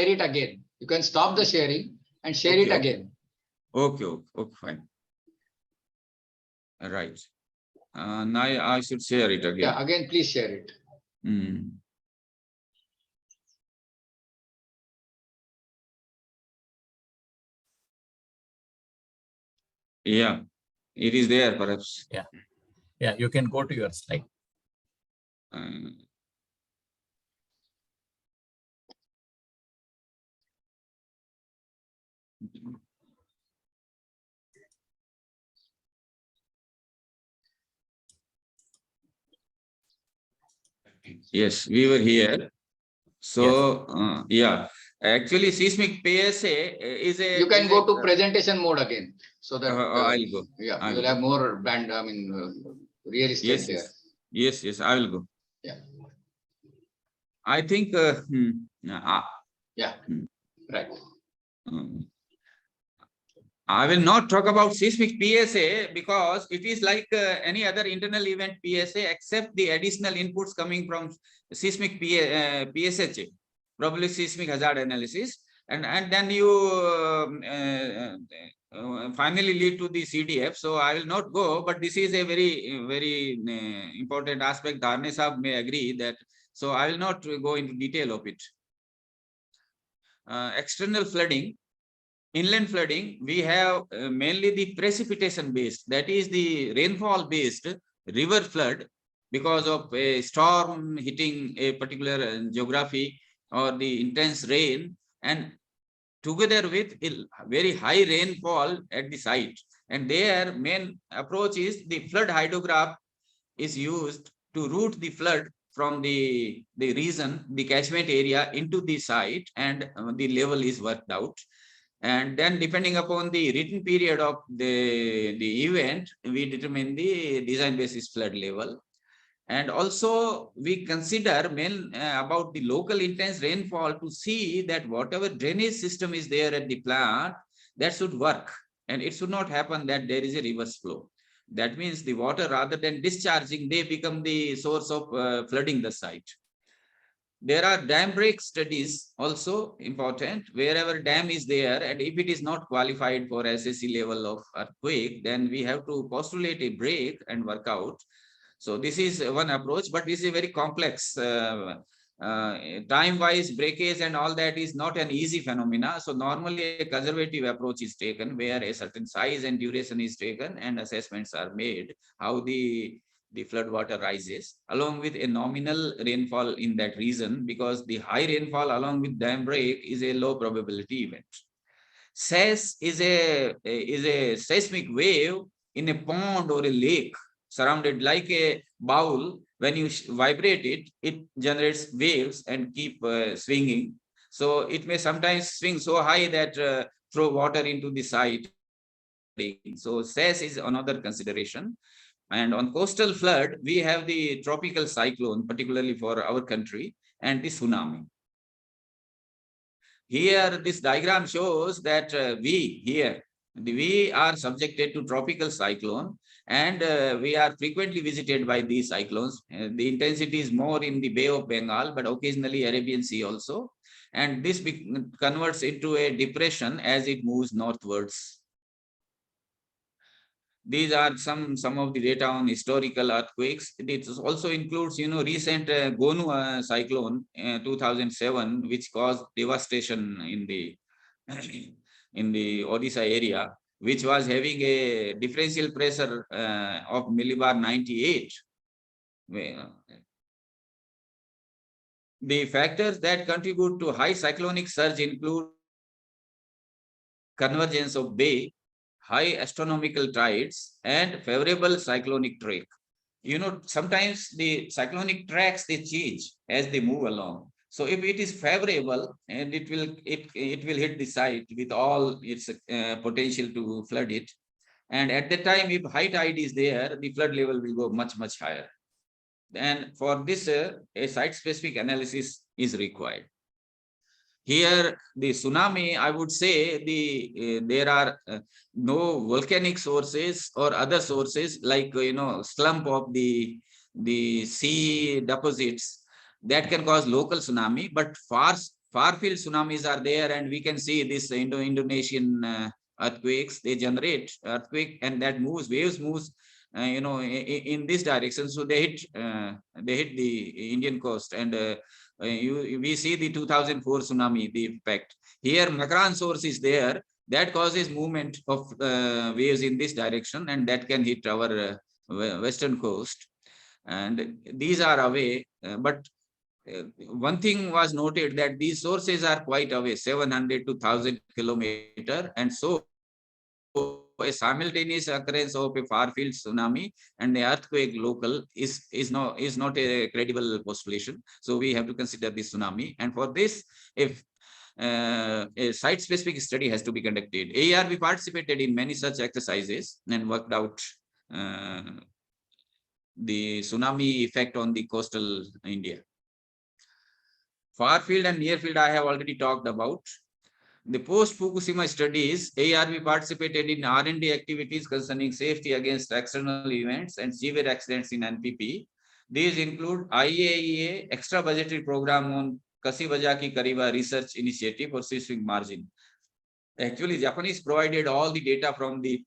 it again. You can stop the sharing and share it again.
Okay, fine. Right. Now I should share it again.
Yeah, again, please share it.
Yeah, it is there perhaps.
Yeah, you can go to your slide.
Yes, we were here. So, yeah, actually, seismic PSA is a.
You can go to presentation mode again, so that
I'll go.
Yeah, you'll have more band. I mean, real estate there.
Yes, I will go.
Yeah.
I think.
Yeah. Right.
I will not talk about seismic PSA because it is like any other internal event PSA except the additional inputs coming from seismic PSHA, probably seismic hazard analysis, and then you finally lead to the CDF. So I will not go, but this is a very important aspect. Dharne Saab may agree that. So I will not go into detail of it. External flooding. Inland flooding, we have mainly the precipitation based, that is the rainfall based river flood because of a storm hitting a particular geography or the intense rain, and together with a very high rainfall at the site. And their main approach is the flood hydrograph is used to route the flood from the region, the catchment area into the site, and the level is worked out. And then depending upon the written period of the event, we determine the design basis flood level. And also we consider about the local intense rainfall to see that whatever drainage system is there at the plant, that should work. And it should not happen that there is a reverse flow. That means the water, rather than discharging, they become the source of flooding the site. There are dam break studies also important wherever dam is there, and if it is not qualified for SSC level of earthquake, then we have to postulate a break and work out. So this is one approach, but this is a very complex time-wise breakage and all that is not an easy phenomena. So normally a conservative approach is taken where a certain size and duration is taken and assessments are made how the flood water rises along with a nominal rainfall in that region, because the high rainfall along with dam break is a low probability event. SES is a seismic wave in a pond or a lake surrounded like a bowl. When you vibrate it, it generates waves and keep swinging. So it may sometimes swing so high that throw water into the site. So SES is another consideration. And on coastal flood, we have the tropical cyclone, particularly for our country, and the tsunami. Here, this diagram shows that we are subjected to tropical cyclone, and we are frequently visited by these cyclones. The intensity is more in the Bay of Bengal, but occasionally Arabian Sea also. And this converts into a depression as it moves northwards. These are some of the data on historical earthquakes. It also includes, recent Gonu cyclone 2007, which caused devastation in the in the Odisha area, which was having a differential pressure of millibar 98. The factors that contribute to high cyclonic surge include convergence of bay, high astronomical tides, and favorable cyclonic track. Sometimes the cyclonic tracks, they change as they move along. So if it is favorable, and it will hit the site with all its potential to flood it. And at the time, if high tide is there, the flood level will go much, much higher. And for this, a site-specific analysis is required. Here, the tsunami, I would say there are no volcanic sources or other sources like slump of the sea deposits that can cause local tsunami, but far-field tsunamis are there, and we can see this Indonesian earthquakes. They generate earthquake, and that waves moves in this direction. So they hit the Indian coast, and we see the 2004 tsunami, the impact. Here, Makran source is there that causes movement of waves in this direction, and that can hit our western coast. And these are away, but one thing was noted that these sources are quite away, 700 to 1,000 kilometers, and so a simultaneous occurrence of a far-field tsunami and the earthquake local is not a credible postulation. So we have to consider this tsunami, and for this, if a site-specific study has to be conducted. ARB participated in many such exercises and worked out the tsunami effect on the coastal India. Far field and near field I have already talked about. The post-Fukushima studies, ARB participated in R&D activities concerning safety against external events and severe accidents in NPP. These include IAEA extra budgetary program on Kashiwazaki Kariwa research initiative for seismic margin. Actually, Japanese provided all the data from the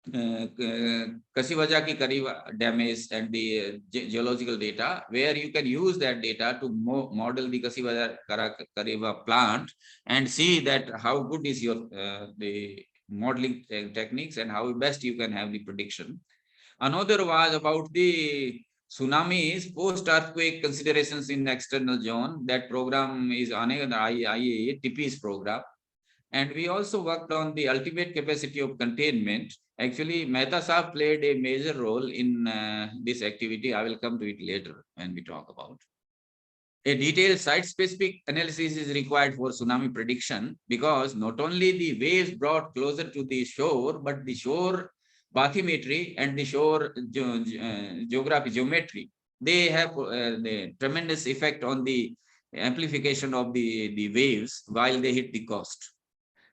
Kashiwazaki Kariwa damage and the geological data, where you can use that data to model the Kashiwazaki Kariwa plant and see that how good is your the modeling techniques and how best you can have the prediction. Another was about the tsunamis, post-earthquake considerations in external zone. That program is on IAEA TP's program. And we also worked on the ultimate capacity of containment. Actually, Mehta Saab played a major role in this activity. I will come to it later when we talk about. A detailed site-specific analysis is required for tsunami prediction, because not only the waves brought closer to the shore, but the shore bathymetry and the shore geometry, they have the tremendous effect on the amplification of the waves while they hit the coast.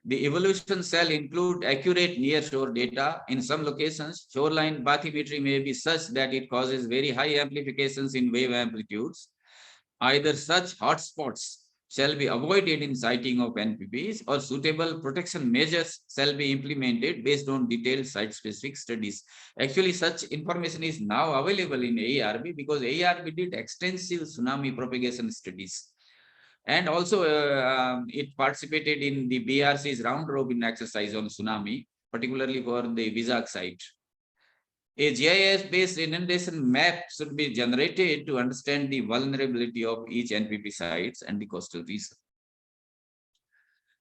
The evolution shall include accurate near-shore data. In some locations, shoreline bathymetry may be such that it causes very high amplifications in wave amplitudes. Either such hotspots shall be avoided in siting of NPPs, or suitable protection measures shall be implemented based on detailed site-specific studies. Actually, such information is now available in AERB because AERB did extensive tsunami propagation studies. And also, it participated in the BRC's round-robin exercise on tsunami, particularly for the Vizag site. A GIS-based inundation map should be generated to understand the vulnerability of each NPP sites and the coastal region.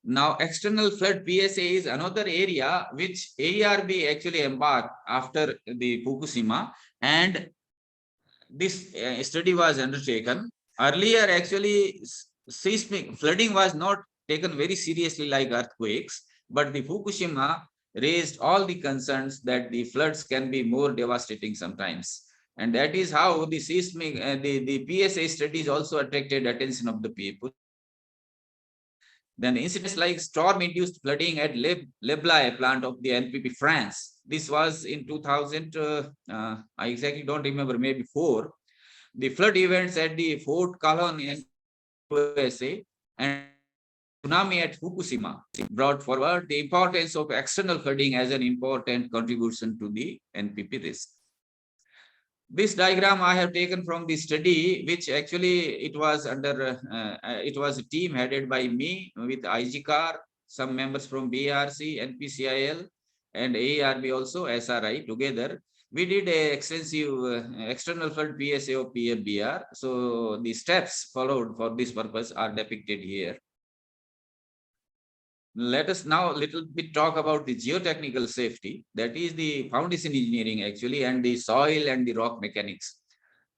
Now, external flood PSA is another area which AERB actually embarked after the Fukushima, and this study was undertaken. Earlier, actually, seismic flooding was not taken very seriously like earthquakes, but the Fukushima raised all the concerns that the floods can be more devastating sometimes. And that is how the seismic, the PSA studies also attracted attention of the people. Then incidents like storm-induced flooding at Le Blay plant of the NPP France. This was in 2000, I exactly don't remember, maybe 4. The flood events at the Fort Calhoun in USA and tsunami at Fukushima brought forward the importance of external flooding as an important contribution to the NPP risk. This diagram I have taken from the study, which actually it was a team headed by me with IGCAR, some members from BRC, NPCIL, and AERB also, SRI together. We did an extensive external flood PSA of PFBR. So the steps followed for this purpose are depicted here. Let us now a little bit talk about the geotechnical safety. That is the foundation engineering actually, and the soil and the rock mechanics.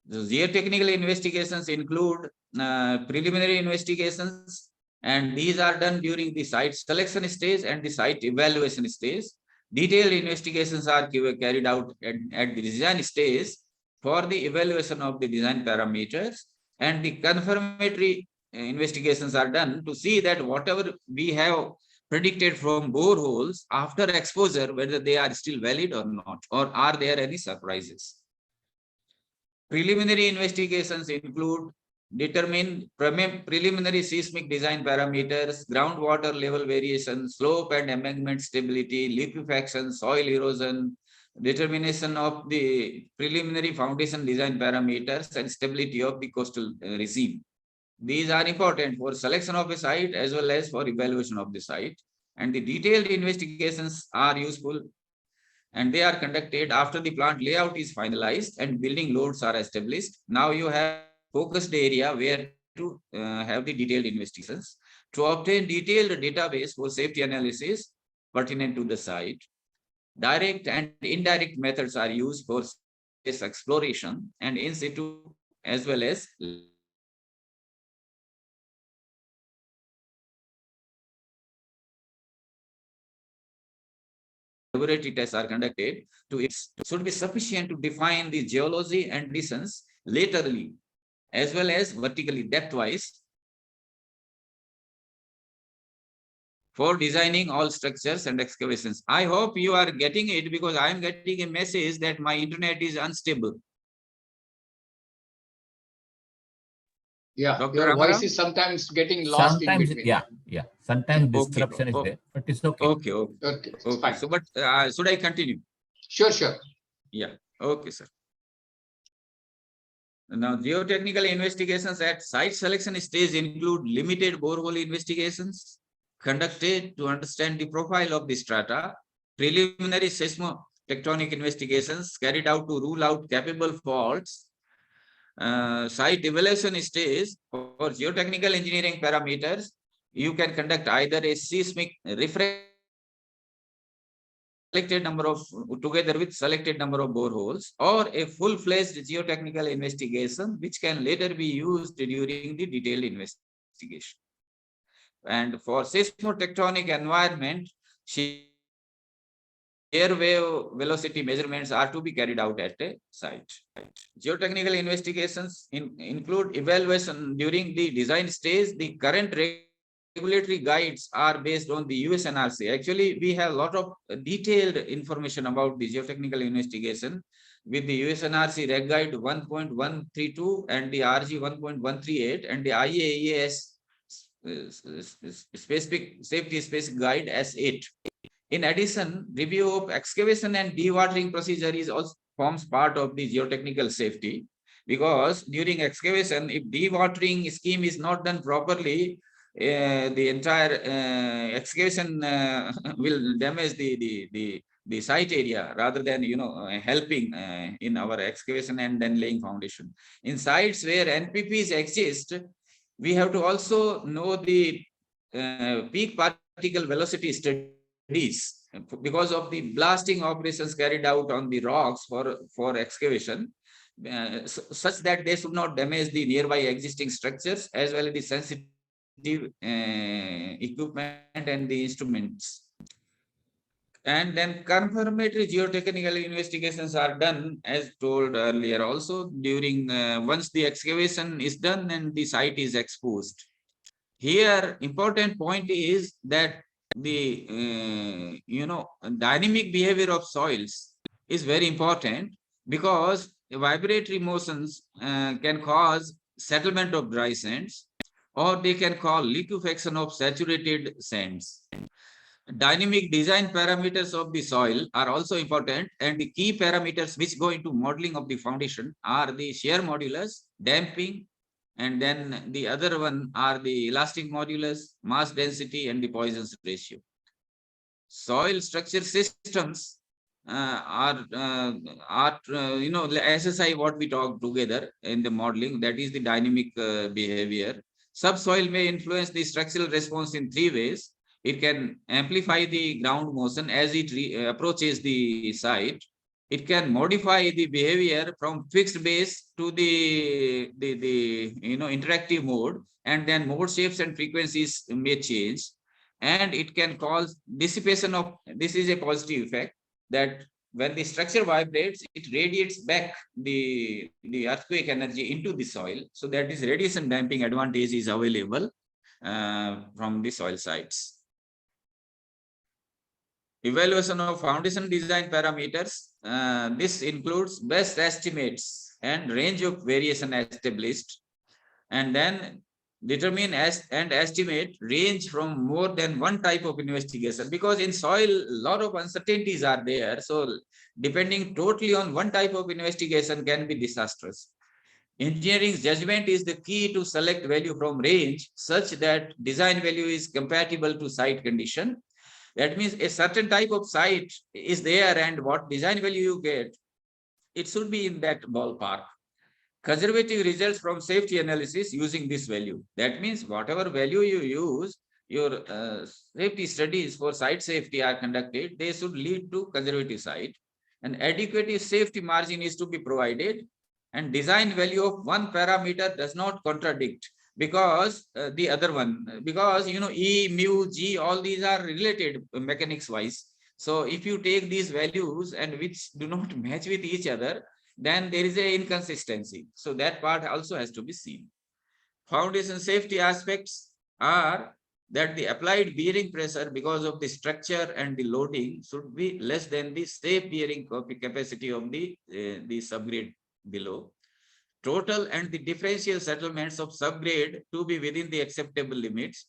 The geotechnical investigations include preliminary investigations, and these are done during the site selection stage and the site evaluation stage. Detailed investigations are carried out at the design stage for the evaluation of the design parameters, and the confirmatory investigations are done to see that whatever we have predicted from boreholes after exposure, whether they are still valid or not, or are there any surprises. Preliminary investigations include determine preliminary seismic design parameters, groundwater level variation, slope and embankment stability, liquefaction, soil erosion, determination of the preliminary foundation design parameters, and stability of the coastal regime. These are important for selection of a site as well as for evaluation of the site. And the detailed investigations are useful, and they are conducted after the plant layout is finalized and building loads are established. Now you have focused area where to have the detailed investigations. To obtain detailed database for safety analysis pertinent to the site, direct and indirect methods are used for exploration and in situ as well as laboratory tests are conducted to it should be sufficient to define the geology and distance laterally as well as vertically depth-wise for designing all structures and excavations. I hope you are getting it because I am getting a message that my internet is unstable.
Yeah,
Dr.
your voice
Ramarao?
is sometimes getting lost in
Sometimes,
between.
yeah. Sometimes
Okay.
disruption is there, but it's okay.
Okay.
Okay, it's
Okay.
fine.
So, but should I continue?
Sure.
Yeah. Okay, sir. Now, geotechnical investigations at site selection stage include limited borehole investigations conducted to understand the profile of the strata, preliminary seismotectonic investigations carried out to rule out capable faults, site evaluation stage for geotechnical engineering parameters. You can conduct either a seismic refraction number of together with selected number of boreholes, or a full-fledged geotechnical investigation which can later be used during the detailed investigation. And for seismotectonic environment, shear wave velocity measurements are to be carried out at a site. Geotechnical investigations include evaluation during the design stage. The current regulatory guides are based on the USNRC. Actually, we have a lot of detailed information about the geotechnical investigation with the USNRC Reg Guide 1.132 and the RG 1.138 and the IAES specific safety specific guide S8. In addition, review of excavation and dewatering procedure is also forms part of the geotechnical safety, because during excavation, if dewatering scheme is not done properly, the entire excavation will damage the site area rather than helping in our excavation and then laying foundation. In sites where NPPs exist, we have to also know the peak particle velocity studies because of the blasting operations carried out on the rocks for excavation, such that they should not damage the nearby existing structures as well as the sensitive equipment and the instruments. And then confirmatory geotechnical investigations are done, as told earlier also, during once the excavation is done and the site is exposed. Here, important point is that the dynamic behavior of soils is very important, because vibratory motions can cause settlement of dry sands, or they can cause liquefaction of saturated sands. Dynamic design parameters of the soil are also important, and the key parameters which go into modeling of the foundation are the shear modulus, damping, and then the other one are the elastic modulus, mass density, and the Poisson's ratio. Soil structure systems SSI, what we talked together in the modeling, that is the dynamic behavior. Subsoil may influence the structural response in three ways. It can amplify the ground motion as it approaches the site. It can modify the behavior from fixed base to the interactive mode, and then mode shapes and frequencies may change. And it can cause dissipation of, this is a positive effect, that when the structure vibrates, it radiates back the earthquake energy into the soil. So that is radiation damping advantage is available from the soil sites. Evaluation of foundation design parameters. This includes best estimates and range of variation established, and then determine and estimate range from more than one type of investigation, because in soil a lot of uncertainties are there. So depending totally on one type of investigation can be disastrous. Engineering's judgment is the key to select value from range such that design value is compatible to site condition. That means a certain type of site is there, and what design value you get, it should be in that ballpark. Conservative results from safety analysis using this value. That means whatever value you use, your safety studies for site safety are conducted, they should lead to conservative site. An adequate safety margin is to be provided, and design value of one parameter does not contradict because the other one, because E, mu, G, all these are related mechanics wise. So if you take these values and which do not match with each other, then there is an inconsistency. So that part also has to be seen. Foundation safety aspects are that the applied bearing pressure because of the structure and the loading should be less than the safe bearing capacity of the subgrade below. Total and the differential settlements of subgrade to be within the acceptable limits.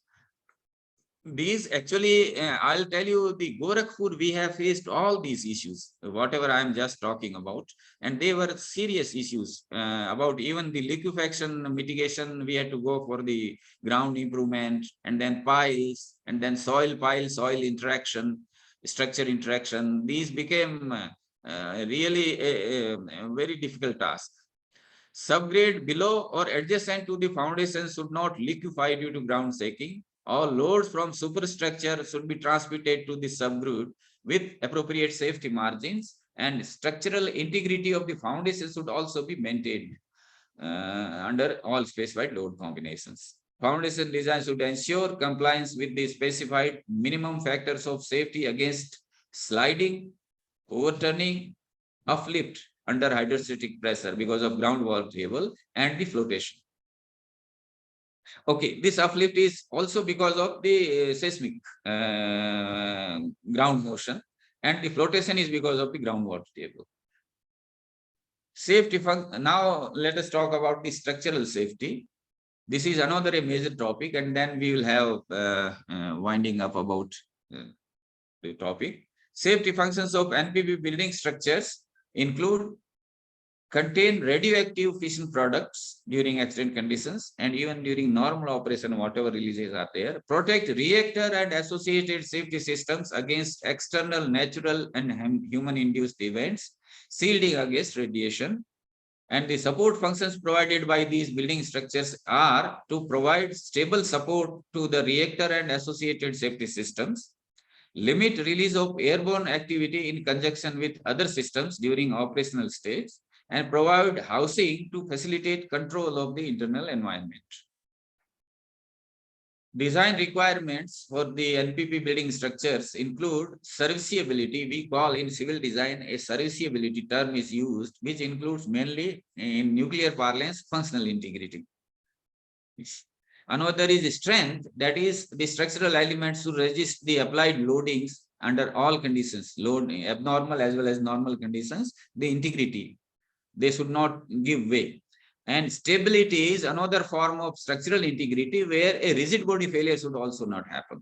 These actually, I'll tell you, the Gorakhpur, we have faced all these issues, whatever I'm just talking about, and they were serious issues about even the liquefaction mitigation. We had to go for the ground improvement, and then piles, and then soil pile, soil interaction, structure interaction. These became really a very difficult task. Subgrade below or adjacent to the foundation should not liquefy due to ground shaking. All loads from superstructure should be transmitted to the subgrade with appropriate safety margins, and structural integrity of the foundation should also be maintained under all specified load combinations. Foundation design should ensure compliance with the specified minimum factors of safety against sliding, overturning, uplift under hydrostatic pressure because of groundwater table, and the flotation. Okay, this uplift is also because of the seismic ground motion, and the flotation is because of the groundwater table. Safety function. Now let us talk about the structural safety. This is another a major topic, and then we will have winding up about the topic. Safety functions of NPP building structures include contain radioactive fission products during accident conditions and even during normal operation, whatever releases are there, protect reactor and associated safety systems against external natural and human-induced events, shielding against radiation. And the support functions provided by these building structures are to provide stable support to the reactor and associated safety systems, limit release of airborne activity in conjunction with other systems during operational stage, and provide housing to facilitate control of the internal environment. Design requirements for the NPP building structures include serviceability. We call in civil design a serviceability term is used, which includes mainly in nuclear parlance functional integrity. Another is strength, that is the structural elements to resist the applied loadings under all conditions, load abnormal as well as normal conditions, the integrity. They should not give way. And stability is another form of structural integrity where a rigid body failure should also not happen.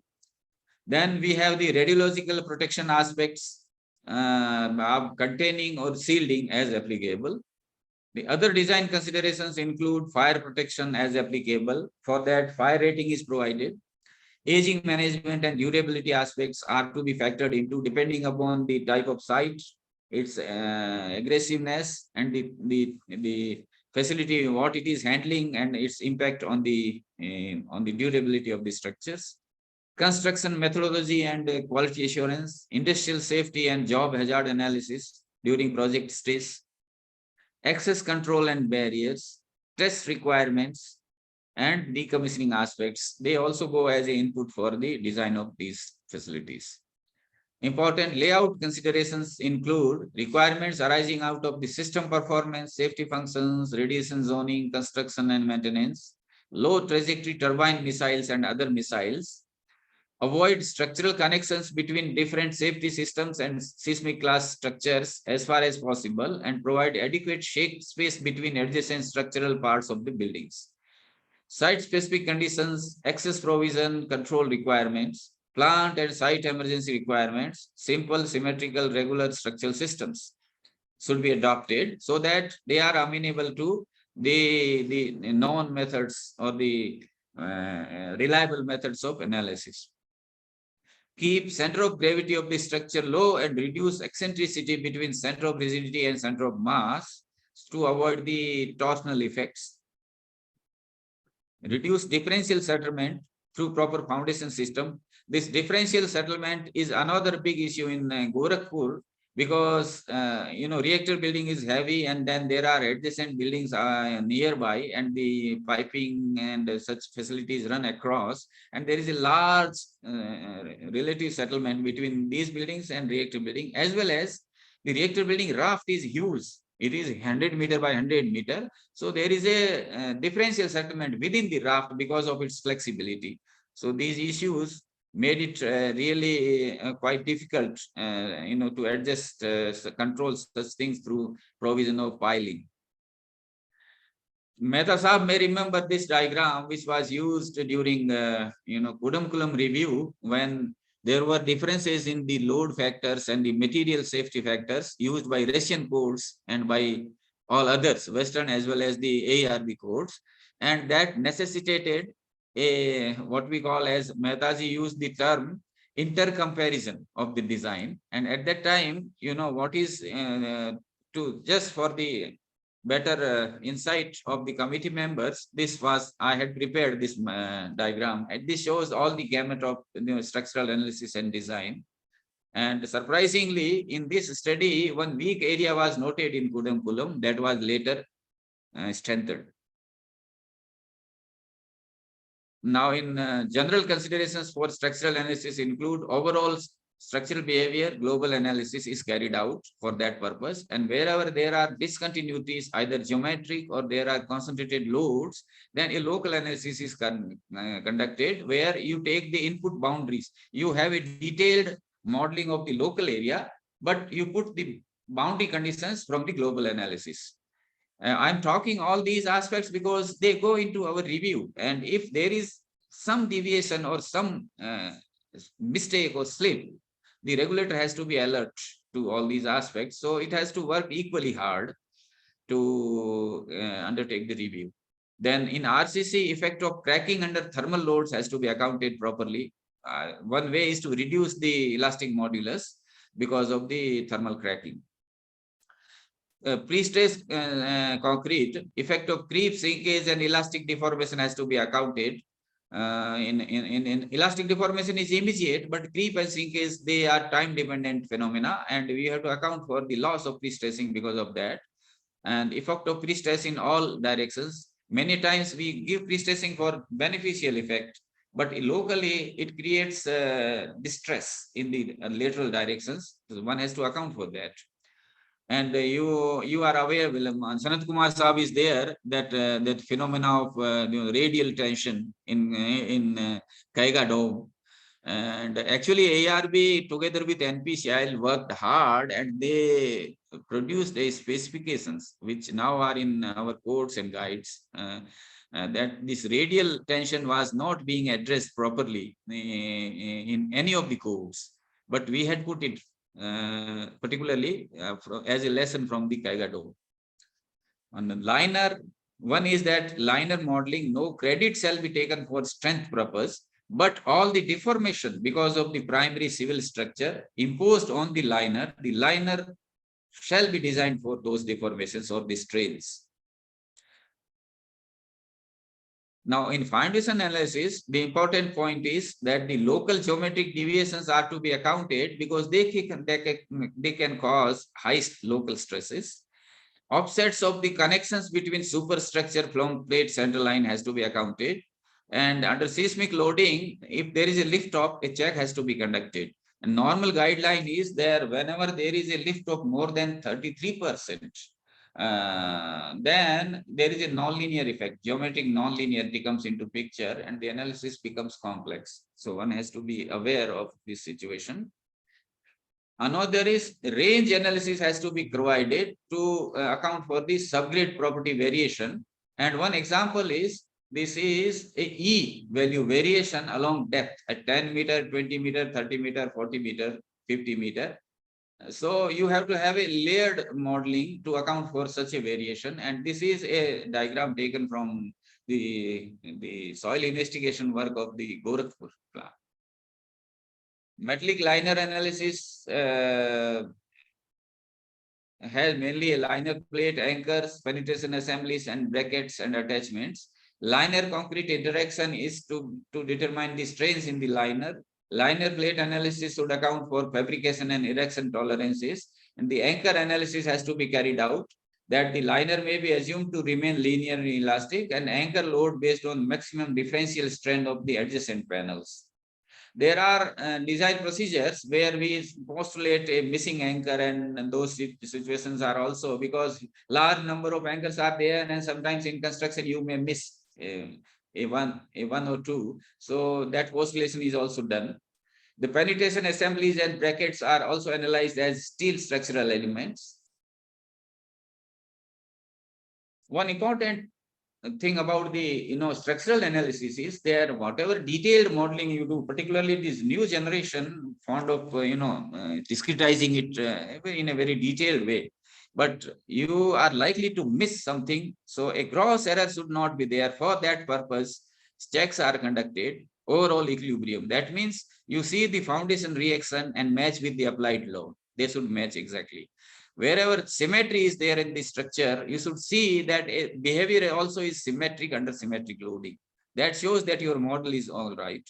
Then we have the radiological protection aspects of containing or shielding as applicable. The other design considerations include fire protection as applicable. For that, fire rating is provided. Aging management and durability aspects are to be factored into depending upon the type of site, its aggressiveness, and the facility, what it is handling, and its impact on the durability of the structures. Construction methodology and quality assurance, industrial safety and job hazard analysis during project stage, access control and barriers, test requirements, and decommissioning aspects. They also go as an input for the design of these facilities. Important layout considerations include requirements arising out of the system performance, safety functions, radiation zoning, construction and maintenance, low trajectory turbine missiles and other missiles, avoid structural connections between different safety systems and seismic class structures as far as possible, and provide adequate shake space between adjacent structural parts of the buildings. Site-specific conditions, access provision, control requirements, plant and site emergency requirements, simple, symmetrical, regular structural systems should be adopted so that they are amenable to the known methods or the reliable methods of analysis. Keep center of gravity of the structure low and reduce eccentricity between center of rigidity and center of mass to avoid the torsional effects. Reduce differential settlement through proper foundation system. This differential settlement is another big issue in Gorakhpur because reactor building is heavy, and then there are adjacent buildings nearby, and the piping and such facilities run across, and there is a large relative settlement between these buildings and reactor building, as well as the reactor building raft is huge. It is 100 meter by 100 meter. So there is a differential settlement within the raft because of its flexibility. So these issues made it really quite difficult, to adjust, control such things through provision of piling. Mehta Saab may remember this diagram, which was used during, Kudamkulam review, when there were differences in the load factors and the material safety factors used by Russian codes and by all others, Western as well as the ARB codes, and that necessitated what we call as, Mehtaji used the term intercomparison of the design. And at that time, what is to just for the better insight of the committee members, I had prepared this diagram, and this shows all the gamut of structural analysis and design. And surprisingly, in this study, one weak area was noted in Kudamkulam that was later strengthened. Now, in general considerations for structural analysis include overall structural behavior, global analysis is carried out for that purpose. And wherever there are discontinuities, either geometric or there are concentrated loads, then a local analysis is conducted where you take the input boundaries. You have a detailed modeling of the local area, but you put the boundary conditions from the global analysis. I'm talking all these aspects because they go into our review. And if there is some deviation or some mistake or slip, the regulator has to be alert to all these aspects. So it has to work equally hard to undertake the review. Then in RCC, effect of cracking under thermal loads has to be accounted properly. One way is to reduce the elastic modulus because of the thermal cracking. Pre-stressed concrete, effect of creep, sinkage, and elastic deformation has to be accounted. In elastic deformation is immediate, but creep and sinkage, they are time-dependent phenomena, and we have to account for the loss of pre-stressing because of that. And effect of pre-stress in all directions. Many times we give pre-stressing for beneficial effect, but locally it creates distress in the lateral directions. So one has to account for that. And you are aware, Sanat Kumar Saab is there, that that phenomena of radial tension in Kaiga Dome. And actually ARB together with NPCIL worked hard, and they produced a specifications which now are in our codes and guides, that this radial tension was not being addressed properly in any of the codes, but we had put it particularly as a lesson from the Kaiga Dome. On the liner, one is that liner modeling, no credit shall be taken for strength purpose, but all the deformation because of the primary civil structure imposed on the liner shall be designed for those deformations or the strains. Now, in foundation analysis, the important point is that the local geometric deviations are to be accounted because they can cause high local stresses. Offsets of the connections between superstructure from plate center line has to be accounted. And under seismic loading, if there is a lift off, a check has to be conducted. A normal guideline is there whenever there is a lift of more than 33%. Then there is a nonlinear effect. Geometric nonlinearity comes into picture and the analysis becomes complex. So one has to be aware of this situation. Another is range analysis has to be provided to account for the subgrade property variation. And one example is, this is a E value variation along depth at 10 meter, 20 meter, 30 meter, 40 meter, 50 meter. So you have to have a layered modeling to account for such a variation. And this is a diagram taken from the soil investigation work of the Gorakhpur plant. Metallic liner analysis has mainly a liner plate, anchors, penetration assemblies, and brackets and attachments. Liner concrete interaction is to determine the strains in the liner. Liner plate analysis should account for fabrication and erection tolerances, and the anchor analysis has to be carried out, that the liner may be assumed to remain linear and elastic, and anchor load based on maximum differential strength of the adjacent panels. There are design procedures where we postulate a missing anchor, and those situations are also because large number of anchors are there, and sometimes in construction you may miss a one or two. So that postulation is also done. The penetration assemblies and brackets are also analyzed as steel structural elements. One important thing about the structural analysis is there, whatever detailed modeling you do, particularly this new generation fond of discretizing it in a very detailed way, but you are likely to miss something. So a gross error should not be there. For that purpose, checks are conducted. Overall equilibrium, that means you see the foundation reaction and match with the applied load. They should match exactly. Wherever symmetry is there in the structure, you should see that behavior also is symmetric under symmetric loading. That shows that your model is all right.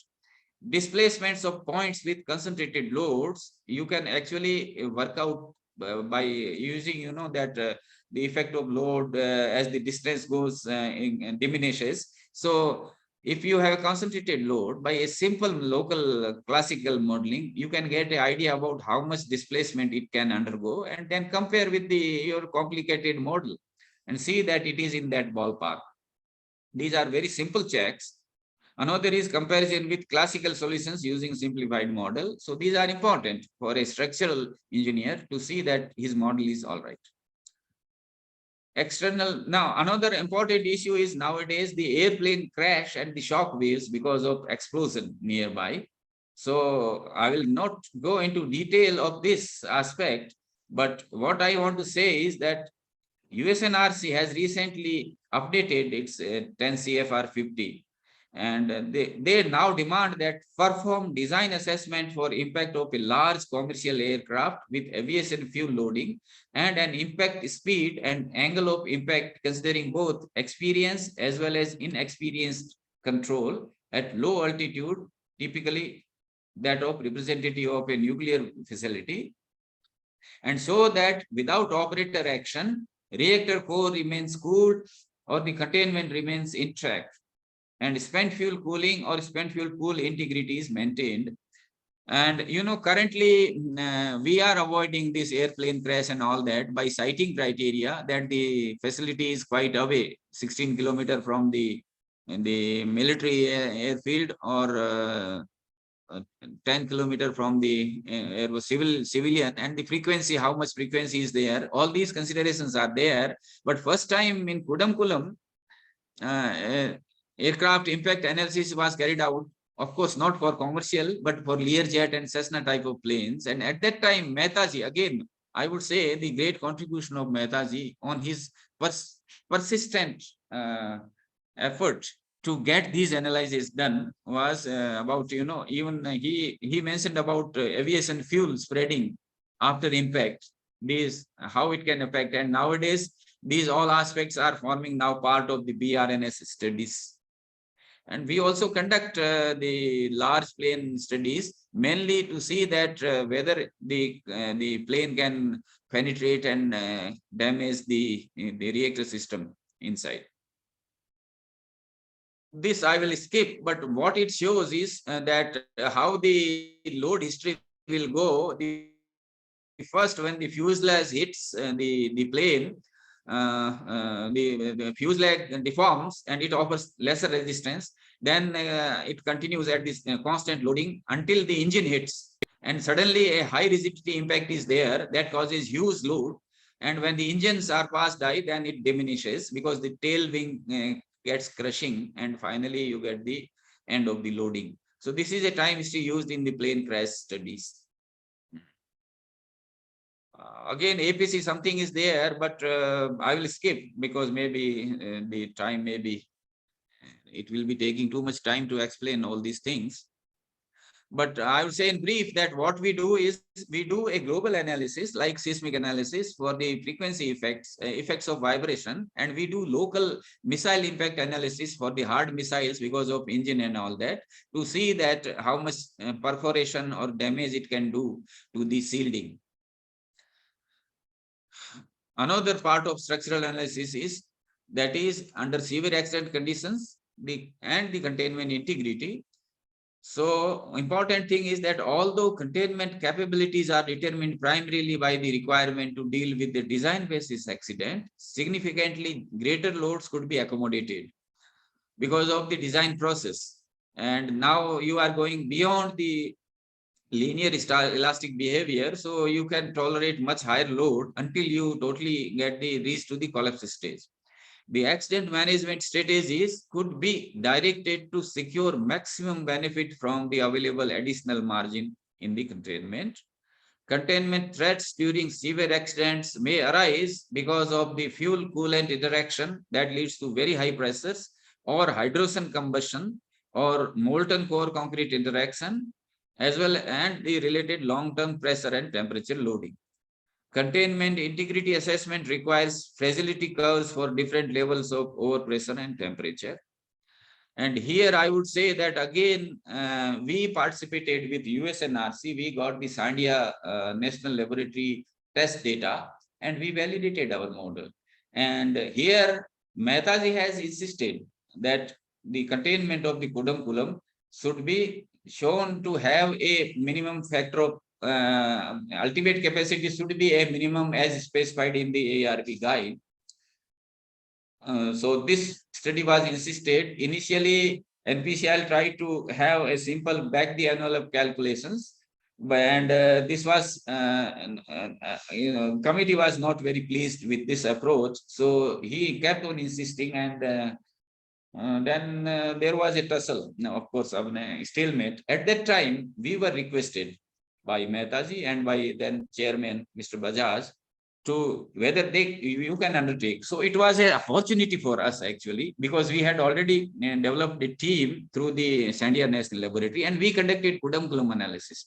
Displacements of points with concentrated loads, you can actually work out by using, that the effect of load as the distance goes diminishes. So if you have a concentrated load, by a simple local classical modeling, you can get an idea about how much displacement it can undergo, and then compare with your complicated model and see that it is in that ballpark. These are very simple checks. Another is comparison with classical solutions using simplified model. So these are important for a structural engineer to see that his model is all right. external. Now, another important issue is nowadays the airplane crash and the shock waves because of explosion nearby. So I will not go into detail of this aspect, but what I want to say is that USNRC has recently updated its 10 CFR 50, and they now demand that perform design assessment for impact of a large commercial aircraft with aviation fuel loading and an impact speed and angle of impact considering both experience as well as inexperienced control at low altitude, typically that of representative of a nuclear facility, and so that without operator action, reactor core remains cooled or the containment remains intact, and spent fuel cooling or spent fuel pool integrity is maintained. And currently we are avoiding this airplane crash and all that by citing criteria that the facility is quite away, 16 kilometers from the military airfield, or 10 kilometers from the civilian, and the frequency, how much frequency is there. All these considerations are there. But first time in Kudamkulam, aircraft impact analysis was carried out, of course, not for commercial, but for Learjet and Cessna type of planes. And at that time, Mehtaji, again, I would say the great contribution of Mehtaji on his persistent effort to get these analyses done was about, even he mentioned about aviation fuel spreading after impact, these, how it can affect. And nowadays, these all aspects are forming now part of the BRNS studies. And we also conduct the large plane studies, mainly to see that whether the plane can penetrate and damage the reactor system inside. This I will skip, but what it shows is that how the load history will go. First, when the fuselage hits the plane, the fuselage deforms and it offers lesser resistance. Then it continues at this constant loading until the engine hits, and suddenly a high rigidity impact is there that causes huge load. And when the engines are past die, then it diminishes because the tail wing gets crushing, and finally you get the end of the loading. So this is a time history used in the plane crash studies. Again, APC something is there, but I will skip because maybe the time, maybe it will be taking too much time to explain all these things. But I would say in brief that what we do is we do a global analysis like seismic analysis for the frequency effects of vibration, and we do local missile impact analysis for the hard missiles because of engine and all that, to see that how much perforation or damage it can do to the shielding. Another part of structural analysis is that is under severe accident conditions and the containment integrity. So important thing is that although containment capabilities are determined primarily by the requirement to deal with the design basis accident, significantly greater loads could be accommodated because of the design process. And now you are going beyond the linear elastic behavior, so you can tolerate much higher load until you totally reach to the collapse stage. The accident management strategies could be directed to secure maximum benefit from the available additional margin in the containment. Containment threats during severe accidents may arise because of the fuel coolant interaction that leads to very high pressures, or hydrogen combustion, or molten core concrete interaction, as well and the related long-term pressure and temperature loading. Containment integrity assessment requires fragility curves for different levels of overpressure and temperature. And here I would say that again, we participated with USNRC. We got the Sandia National Laboratory test data, and we validated our model. And here, Mehtaji has insisted that the containment of the Kudamkulam should be shown to have a minimum factor of ultimate capacity should be a minimum as specified in the ARP guide. So this study was insisted. Initially, NPCL tried to have a simple back the envelope calculations, And this was, committee was not very pleased with this approach. So he kept on insisting, and then there was a tussle. Now, of course, a stalemate. At that time, we were requested by Mehtaji and by then chairman, Mr. Bajaj, to whether you can undertake. So it was an opportunity for us actually, because we had already developed a team through the Sandia National Laboratory, and we conducted Kudam-Kulam analysis,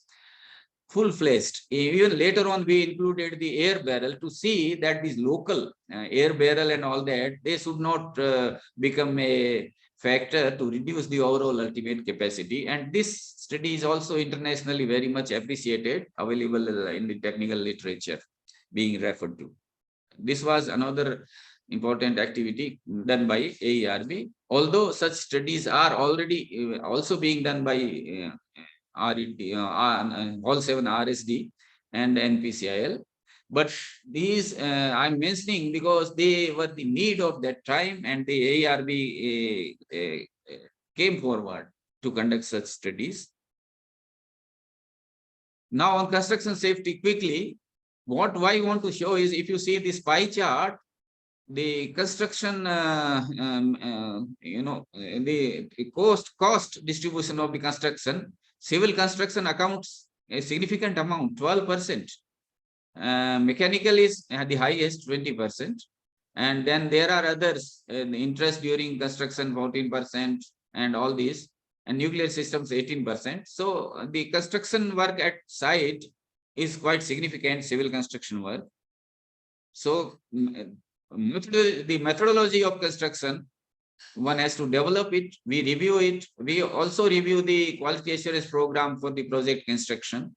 full-fledged. Even later on, we included the air barrel to see that this local air barrel and all that, they should not become a factor to reduce the overall ultimate capacity. And this study is also internationally very much appreciated, available in the technical literature being referred to. This was another important activity done by AERB, although such studies are already also being done by RED, all 7 RSD and NPCIL. But these I'm mentioning because they were the need of that time, and the AERB came forward to conduct such studies. Now on construction safety, quickly, what I want to show is, if you see this pie chart, the construction, the cost distribution of the construction, civil construction accounts a significant amount, 12%. Mechanical is at the highest, 20%. And then there are others, interest during construction, 14%, and all these, and nuclear systems, 18%. So the construction work at site is quite significant, civil construction work. So the methodology of construction, one has to develop it, we review it. We also review the quality assurance program for the project construction.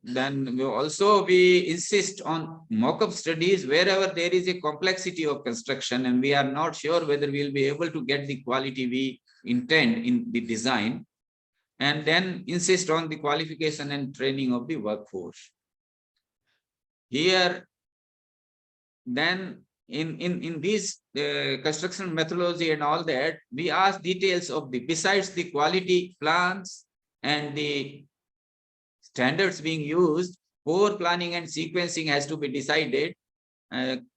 Then we insist on mock-up studies wherever there is a complexity of construction and we are not sure whether we will be able to get the quality we intend in the design, and then insist on the qualification and training of the workforce. Here, then in this construction methodology and all that, we ask details of besides the quality plans and the standards being used, core planning and sequencing has to be decided,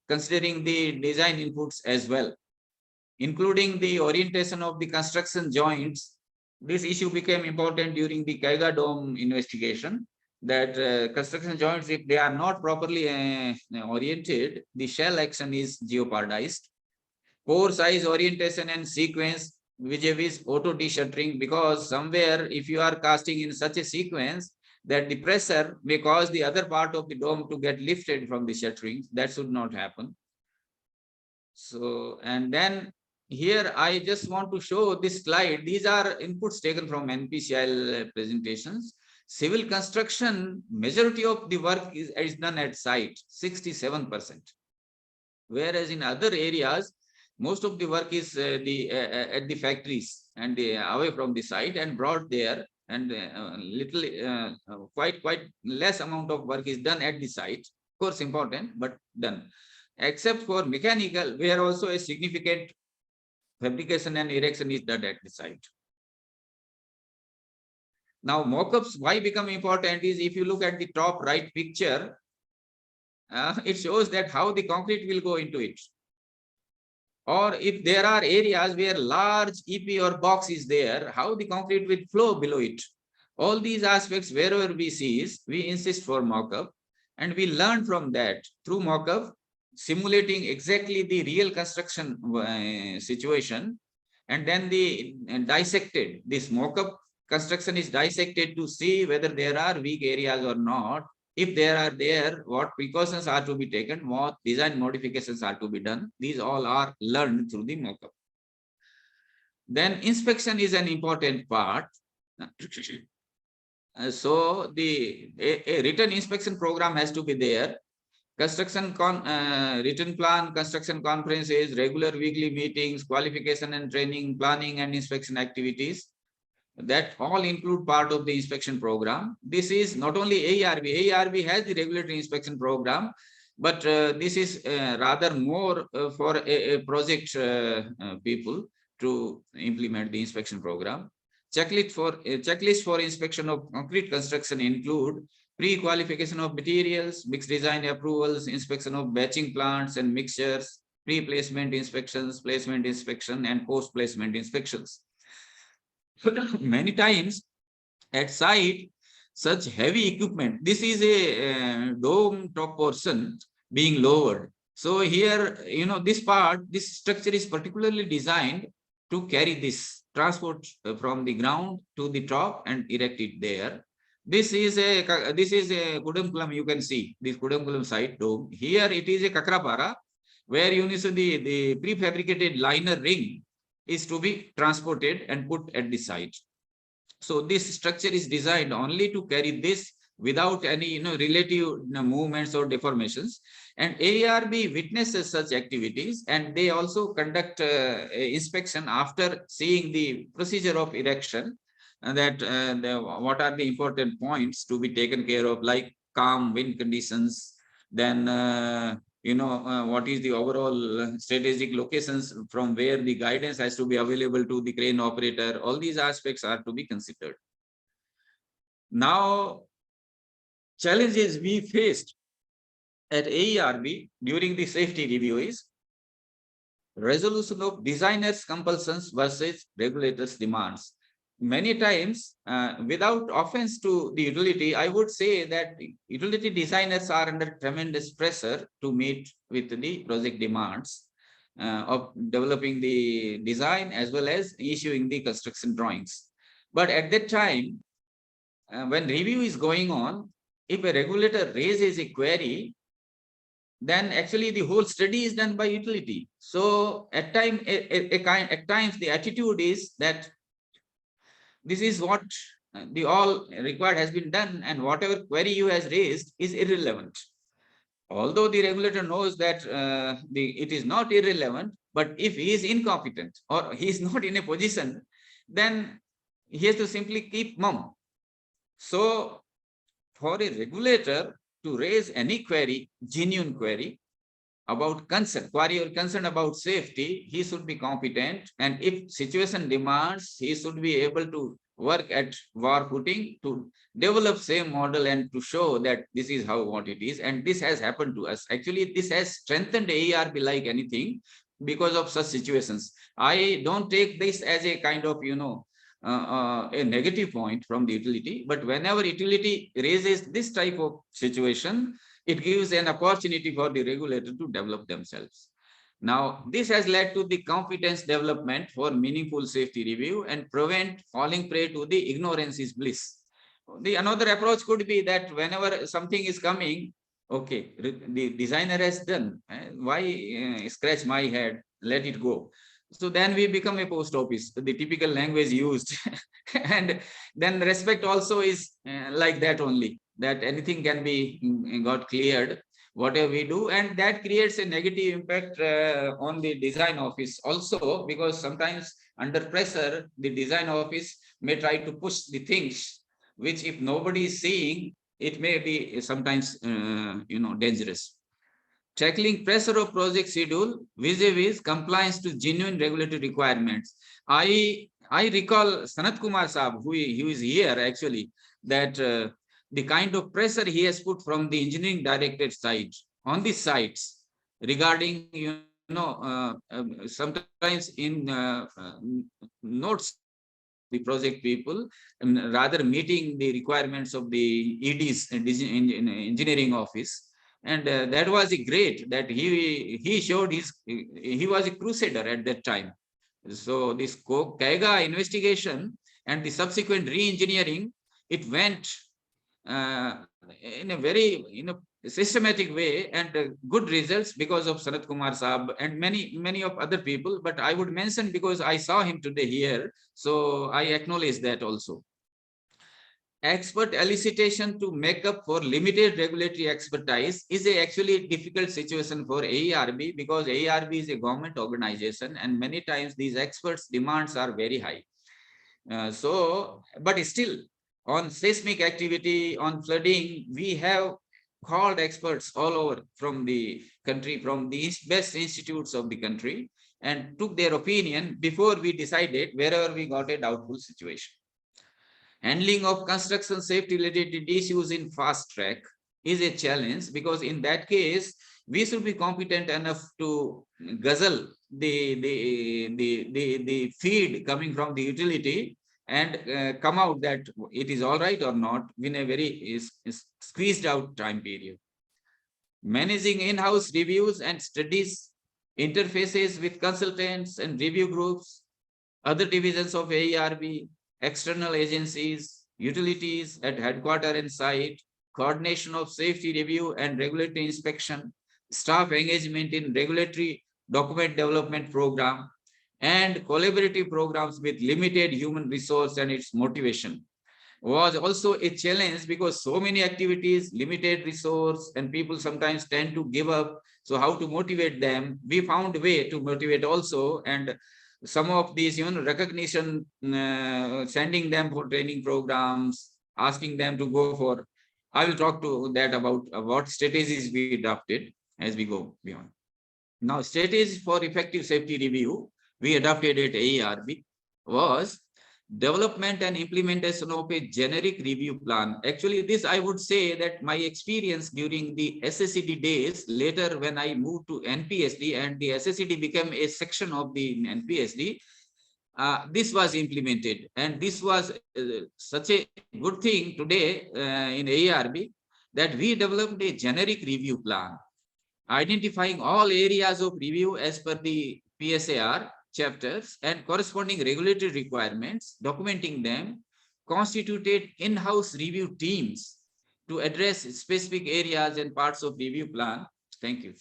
considering the design inputs as well, including the orientation of the construction joints. This issue became important during the Kaiga Dome investigation, that construction joints, if they are not properly oriented, the shell action is jeopardized. Core size orientation and sequence, vis-a-vis auto de-shuttering, because somewhere if you are casting in such a sequence that the pressure may cause the other part of the dome to get lifted from the shuttering, that should not happen. So, and then here I just want to show this slide. These are inputs taken from NPCIL presentations. Civil construction, majority of the work is done at site, 67%. Whereas in other areas, most of the work is at the factories and away from the site and brought there, and quite less amount of work is done at the site. Of course, important, but done. Except for mechanical, where also a significant fabrication and erection is done at the site. Now, mock-ups, why become important is, if you look at the top right picture, it shows that how the concrete will go into it. Or if there are areas where large EP or box is there, how the concrete will flow below it. All these aspects, wherever we see, we insist for mock-up, and we learn from that through mock-up, simulating exactly the real construction situation, and then the dissected, this mock-up construction is dissected to see whether there are weak areas or not. If there are there, what precautions are to be taken, what design modifications are to be done. These all are learned through the mock-up. Then inspection is an important part. So a written inspection program has to be there. Construction written plan, construction conferences, regular weekly meetings, qualification and training, planning and inspection activities, that all include part of the inspection program. This is not only AERB. AERB has the regulatory inspection program, but this is rather more for a project people to implement the inspection program. checklist for inspection of concrete construction include pre-qualification of materials, mixed design approvals, inspection of batching plants and mixtures, pre-placement inspections, placement inspection, and post-placement inspections. Many times at site, such heavy equipment, this is a dome top portion being lowered. So here, this structure is particularly designed to carry this transport from the ground to the top and erect it there. This is a Kudamkulam, you can see this Kudamkulam site dome. Here it is a Kakrapara, where the prefabricated liner ring is to be transported and put at the site. So this structure is designed only to carry this without any relative movements or deformations. And ARB witnesses such activities, and they also conduct inspection after seeing the procedure of erection, and that what are the important points to be taken care of, like calm wind conditions, then what is the overall strategic locations from where the guidance has to be available to the crane operator. All these aspects are to be considered. Now, challenges we faced at AERB during the safety review is resolution of designers' compulsions versus regulators' demands. Many times, without offense to the utility, I would say that utility designers are under tremendous pressure to meet with the project demands of developing the design as well as issuing the construction drawings. But at that time, when review is going on, if a regulator raises a query, then actually the whole study is done by utility. So at times the attitude is that this is what the all required has been done, and whatever query you has raised is irrelevant. Although the regulator knows that it is not irrelevant, but if he is incompetent or he is not in a position, then he has to simply keep mum. So for a regulator to raise any query, genuine query about query or concern about safety, he should be competent, and if situation demands, he should be able to work at war footing to develop same model and to show that this is what it is. And this has happened to us. Actually, this has strengthened AERB like anything because of such situations. I don't take this as a kind of a negative point from the utility, but whenever utility raises this type of situation, it gives an opportunity for the regulator to develop themselves. Now, this has led to the competence development for meaningful safety review and prevent falling prey to the ignorance is bliss. Another approach could be that whenever something is coming, okay, the designer has done, why scratch my head, let it go. So then we become a post office, the typical language used. And then respect also is like that only, that anything can be got cleared, whatever we do, and that creates a negative impact on the design office also, because sometimes under pressure, the design office may try to push the things, which if nobody is seeing, it may be sometimes, dangerous. Tackling pressure of project schedule vis-a-vis compliance to genuine regulatory requirements. I recall Sanat Kumar Saab, who is here actually, that the kind of pressure he has put from the engineering directorate side on the sites regarding, sometimes in notes the project people, and rather meeting the requirements of the ED's engineering office. And that was great that he showed he was a crusader at that time. So this Kaiga investigation and the subsequent re-engineering, it went in a very systematic way, and good results because of Sanat Kumar Saab and many of other people. But I would mention because I saw him today here, so I acknowledge that also. Expert elicitation to make up for limited regulatory expertise is actually a difficult situation for AERB, because AERB is a government organization and many times these experts' demands are very high. But still, on seismic activity, on flooding, we have called experts all over from the country, from the best institutes of the country, and took their opinion before we decided wherever we got a doubtful situation. Handling of construction safety related issues in fast track is a challenge, because in that case, we should be competent enough to guzzle the feed coming from the utility and come out that it is all right or not in a very squeezed out time period. Managing in-house reviews and studies, interfaces with consultants and review groups, other divisions of AERB, external agencies, utilities at headquarters and site, coordination of safety review and regulatory inspection, staff engagement in regulatory document development program, and collaborative programs with limited human resource and its motivation was also a challenge, because so many activities, limited resource, and people sometimes tend to give up. So how to motivate them? We found a way to motivate also, and some of these, recognition, sending them for training programs, asking them to go for. I will talk to that about what strategies we adopted as we go beyond. Now, strategies for effective safety review we adopted at AERB was development and implementation of a generic review plan. Actually, this I would say that my experience during the SSCD days, later when I moved to NPSD and the SSCD became a section of the NPSD, this was implemented. And this was such a good thing today in AERB that we developed a generic review plan, identifying all areas of review as per the PSAR chapters and corresponding regulatory requirements, documenting them, constituted in-house review teams to address specific areas and parts of review plan. Thank you.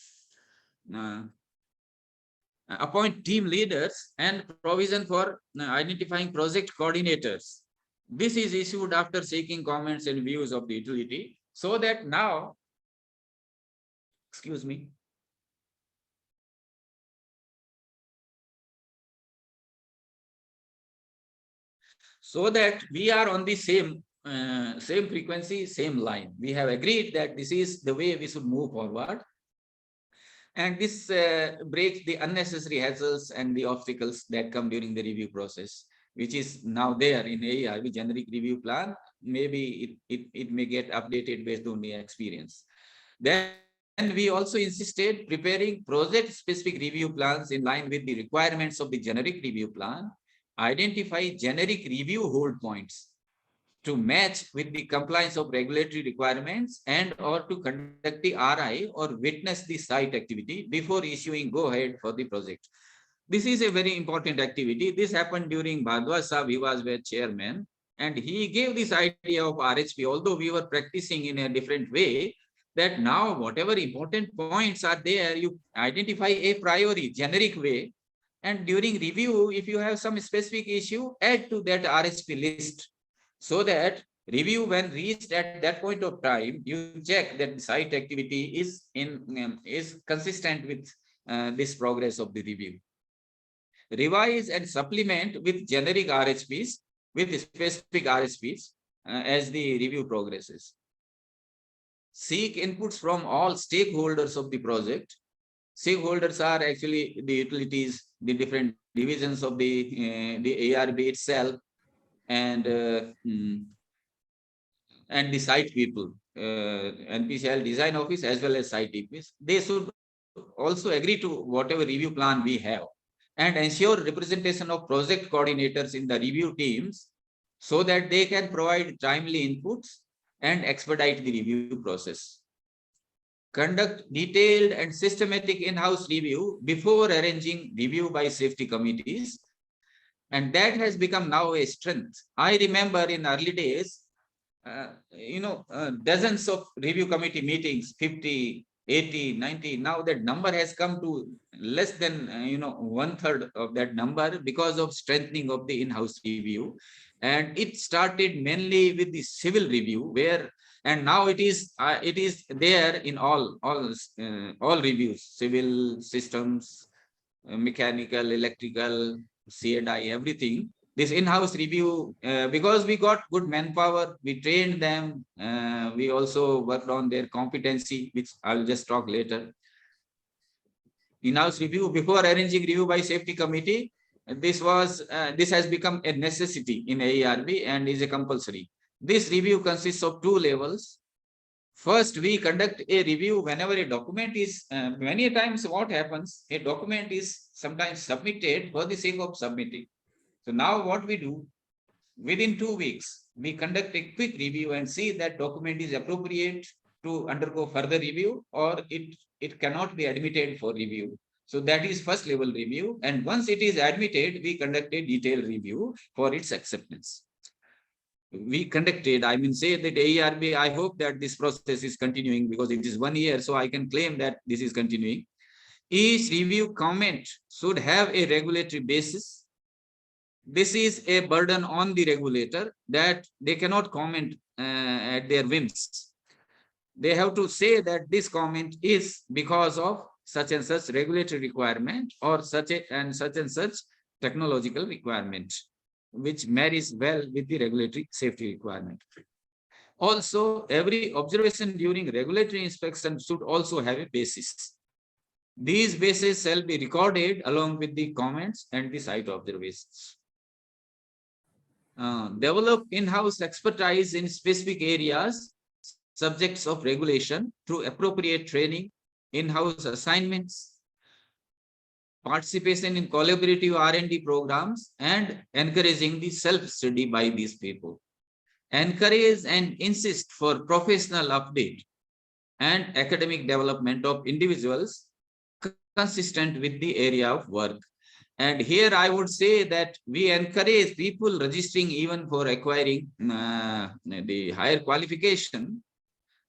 Appoint team leaders and provision for identifying project coordinators. This is issued after seeking comments and views of the utility, so that now, excuse me, so that we are on the same frequency, same line. We have agreed that this is the way we should move forward. And this breaks the unnecessary hassles and the obstacles that come during the review process, which is now there in AERB generic review plan. Maybe it may get updated based on the experience. Then we also insisted preparing project-specific review plans in line with the requirements of the generic review plan, identify generic review hold points to match with the compliance of regulatory requirements, and or to conduct the RI or witness the site activity before issuing go-ahead for the project. This is a very important activity. This happened during Bhadwa Sahab, he was the chairman, and he gave this idea of RHP, although we were practicing in a different way, that now whatever important points are there, you identify a priori, generic way, and during review, if you have some specific issue, add to that RHP list, so that review, when reached at that point of time, you check that the site activity is consistent with this progress of the review. Revise and supplement with generic RHPs, with specific RHPs as the review progresses. Seek inputs from all stakeholders of the project. Stakeholders are actually the utilities, the different divisions of the AERB itself, and the site people, NPCL design office as well as site EPs. They should also agree to whatever review plan we have, and ensure representation of project coordinators in the review teams, so that they can provide timely inputs and expedite the review process. Conduct detailed and systematic in-house review before arranging review by safety committees. And that has become now a strength. I remember in early days, dozens of review committee meetings, 50, 80, 90. Now that number has come to less than, 1/3 of that number, because of strengthening of the in-house review. And it started mainly with the civil review, and now it is there in all reviews, civil, systems, mechanical, electrical, CNI, everything. This in-house review, because we got good manpower, we trained them, we also worked on their competency, which I'll just talk later. In-house review before arranging review by safety committee, this has become a necessity in AERB and is a compulsory. This review consists of 2 levels. First, we conduct a review whenever a document is, many times what happens, a document is sometimes submitted for the sake of submitting. So now what we do, within 2 weeks, we conduct a quick review and see that document is appropriate to undergo further review, or it cannot be admitted for review. So that is first level review. And once it is admitted, we conduct a detailed review for its acceptance. We conducted, I mean, say that AERB, I hope that this process is continuing because it is 1 year. So I can claim that this is continuing. Each review comment should have a regulatory basis. This is a burden on the regulator that they cannot comment at their whims. They have to say that this comment is because of such and such regulatory requirement or such and such technological requirement, which marries well with the regulatory safety requirement. Also, every observation during regulatory inspection should also have a basis. These bases shall be recorded along with the comments and the site observations. Develop in-house expertise in specific areas, subjects of regulation through appropriate training, in-house assignments, participation in collaborative R&D programs, and encouraging the self-study by these people. Encourage and insist for professional update and academic development of individuals consistent with the area of work. And here I would say that we encourage people registering even for acquiring the higher qualification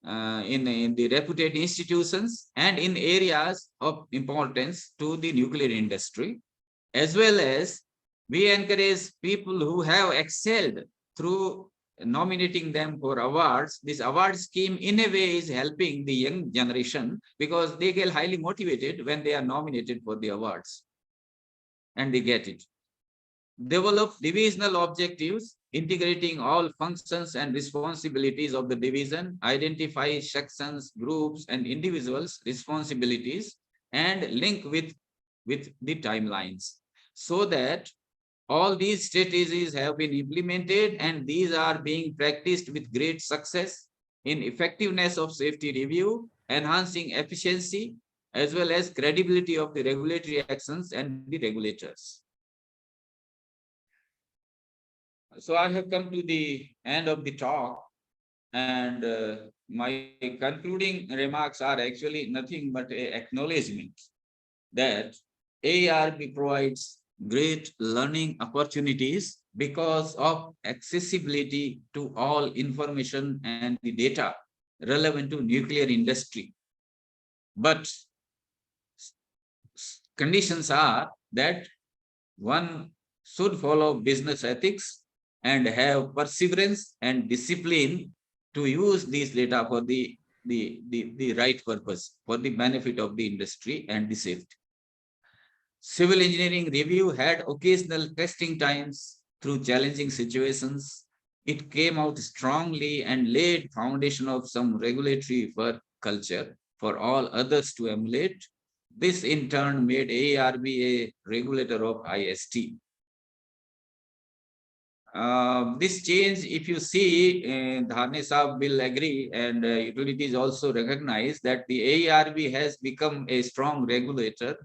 in the reputed institutions and in areas of importance to the nuclear industry, as well as we encourage people who have excelled through nominating them for awards. This award scheme in a way is helping the young generation because they get highly motivated when they are nominated for the awards and they get it. Develop divisional objectives, integrating all functions and responsibilities of the division, identify sections, groups, and individuals' responsibilities, and link with the timelines so that all these strategies have been implemented and these are being practiced with great success in effectiveness of safety review, enhancing efficiency, as well as credibility of the regulatory actions and the regulators. So I have come to the end of the talk, and my concluding remarks are actually nothing but an acknowledgement that AERB provides great learning opportunities because of accessibility to all information and the data relevant to nuclear industry. But conditions are that one should follow business ethics and have perseverance and discipline to use these data for the right purpose, for the benefit of the industry and the safety. Civil engineering review had occasional testing times through challenging situations. It came out strongly and laid foundation of some regulatory work culture for all others to emulate. This in turn made AERB a regulator of IST. This change, if you see, Dharne Saab will agree, and utilities also recognize that the AERB has become a strong regulator.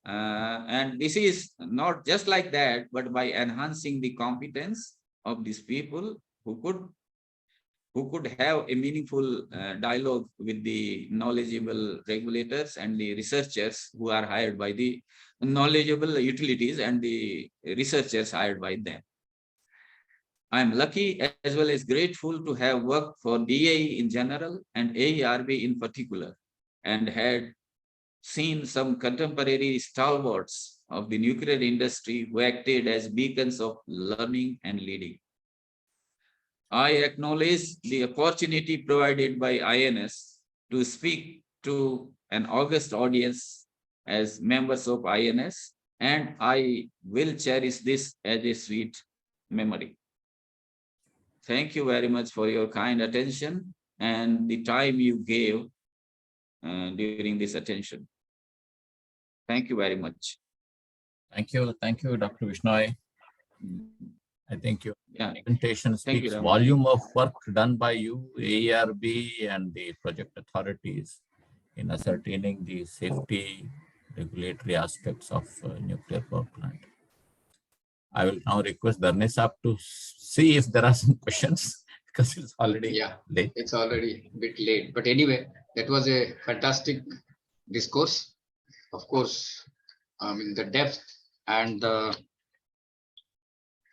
And this is not just like that, but by enhancing the competence of these people who could have a meaningful dialogue with the knowledgeable regulators and the researchers who are hired by the knowledgeable utilities and the researchers hired by them. I'm lucky as well as grateful to have worked for DAE in general and AERB in particular, and had seen some contemporary stalwarts of the nuclear industry who acted as beacons of learning and leading. I acknowledge the opportunity provided by INS to speak to an august audience as members of INS, and I will cherish this as a sweet memory. Thank you very much for your kind attention and the time you gave during this attention. Thank you very much.
Thank you, Dr. Bishnoi. I think your presentation
Thank you,
speaks
Ram.
volume of work done by you, ARB, and the project authorities in ascertaining the safety regulatory aspects of nuclear power plant. I will now request Dharnesap to see if there are some questions because it's already late.
It's already a bit late. But anyway, that was a fantastic discourse. Of course, the depth and the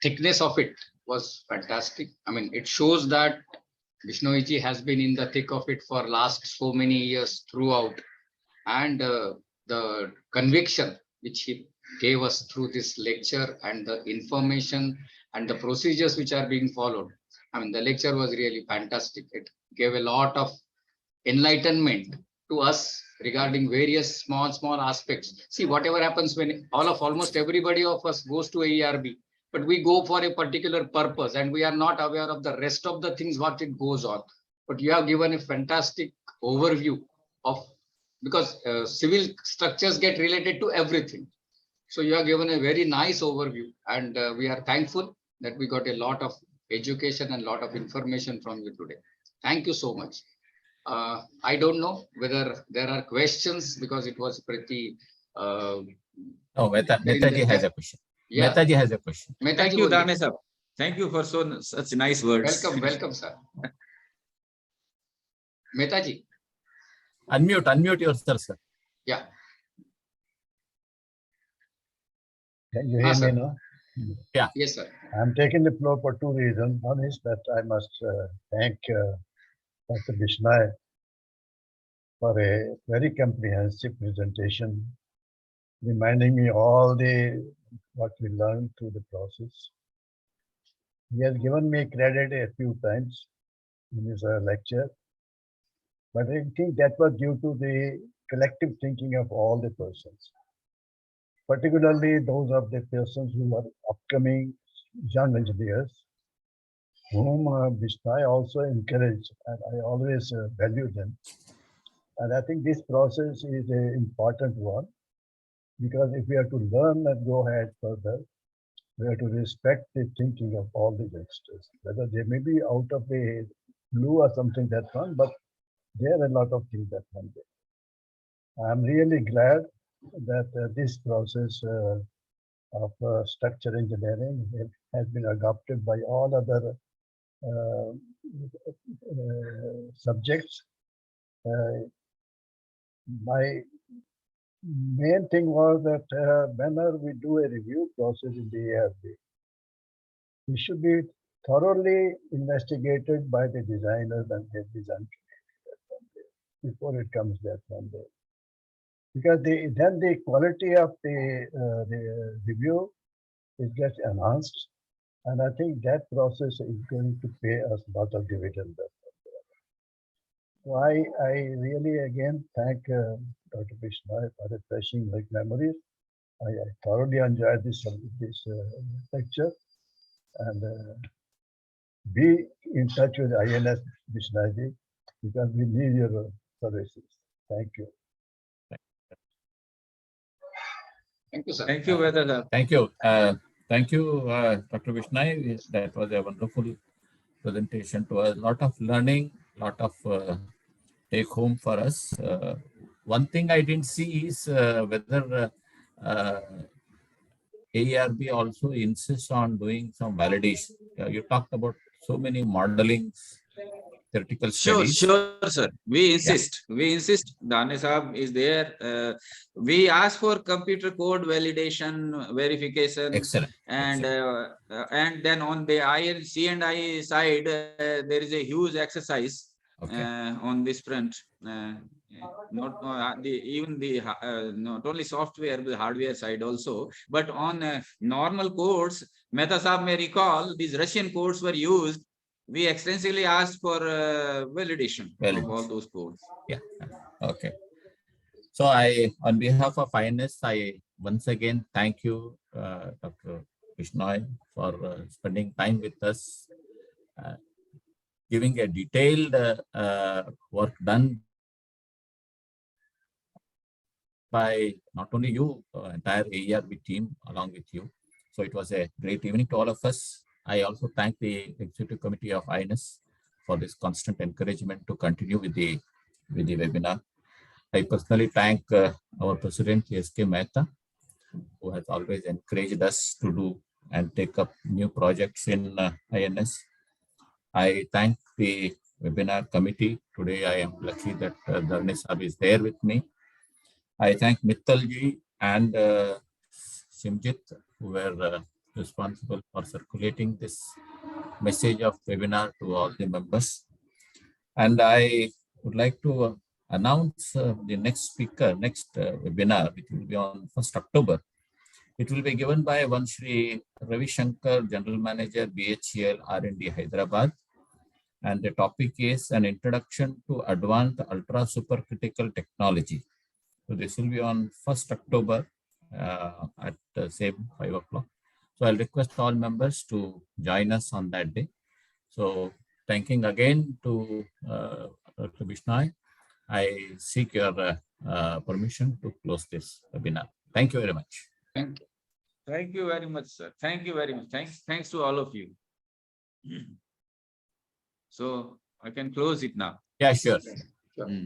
thickness of it was fantastic. It shows that Bishnoi has been in the thick of it for last so many years throughout, and the conviction which he gave us through this lecture and the information and the procedures which are being followed. The lecture was really fantastic. It gave a lot of enlightenment to us regarding various small aspects. See, whatever happens when almost everybody of us goes to AERB, but we go for a particular purpose and we are not aware of the rest of the things what it goes on. But you have given a fantastic overview of, because civil structures get related to everything. So you have given a very nice overview, and we are thankful that we got a lot of education and a lot of information from you today. Thank you so much. I don't know whether there are questions because it was pretty.
No, Mehtaji has a question.
Yeah.
Mehtaji has a question.
Thank you, Dharnesap. Thank you for such nice words.
Welcome, sir. Mehtaji.
Unmute yourself, sir.
Yeah.
Can you hear me now?
Yeah.
Yes, sir.
I'm taking the floor for two reasons. One is that I must thank Dr. Bishnoi for a very comprehensive presentation, reminding me all what we learned through the process. He has given me credit a few times in his lecture, but I think that was due to the collective thinking of all the persons, particularly those of the persons who are upcoming young engineers, whom Bishnoi also encouraged, and I always value them. And I think this process is an important one, because if we are to learn and go ahead further, we have to respect the thinking of all the youngsters, whether they may be out of the blue or something that's wrong, but there are a lot of things that come there. I'm really glad that this process of structural engineering has been adopted by all other subjects. My main thing was that whenever we do a review process in the ARB, it should be thoroughly investigated by the designers and the design before it comes there from there. Because then the quality of the review gets enhanced, and I think that process is going to pay us a lot of dividends. So I really again thank Dr. Bishnoi for refreshing my memories. I thoroughly enjoyed this lecture, and be in touch with INS Bishnoi because we need your services. Thank you.
Thank you, sir.
Thank you, Vedanta.
Thank you. Thank you, Dr. Bishnoi. That was a wonderful presentation to us. A lot of learning, lot of take home for us. One thing I didn't see is whether AERB also insists on doing some validation. You talked about so many modeling, theoretical studies.
Sure, sir. We insist. Yeah. We insist. Dharnesap is there. We ask for computer code validation, verification.
Excellent.
And
Excellent.
And then on the C&I side, there is a huge exercise on this front. Not only software, the hardware side also, but on normal codes, Mehta Saab may recall these Russian codes were used. We extensively asked for validation of all those codes.
Yeah. Okay. So on behalf of INS, I once again thank you, Dr. Bishnoi, for spending time with us, giving a detailed work done by not only you, entire AERB team along with you. So it was a great evening to all of us. I also thank the Executive Committee of INS for this constant encouragement to continue with the webinar. I personally thank our President S.K. Mehta, who has always encouraged us to do and take up new projects in INS. I thank the webinar committee. Today I am lucky that Dharni Sahib is there with me. I thank Mittalji and Simjit, who were responsible for circulating this message of webinar to all the members. And I would like to announce the next speaker, next webinar, which will be on 1st October. It will be given by one Shri Ravi Shankar, General Manager, BHEL R&D Hyderabad. And the topic is an introduction to advanced ultra supercritical technology. So this will be on 1st October at the same 5 o'clock. So I'll request all members to join us on that day. So thanking again to Dr. Bishnoi, I seek your permission to close this webinar. Thank you very much.
Thank you. Thank you very much, sir. Thank you very much. Thanks to all of you. So I can close it now.
Yeah, sure.
Sure.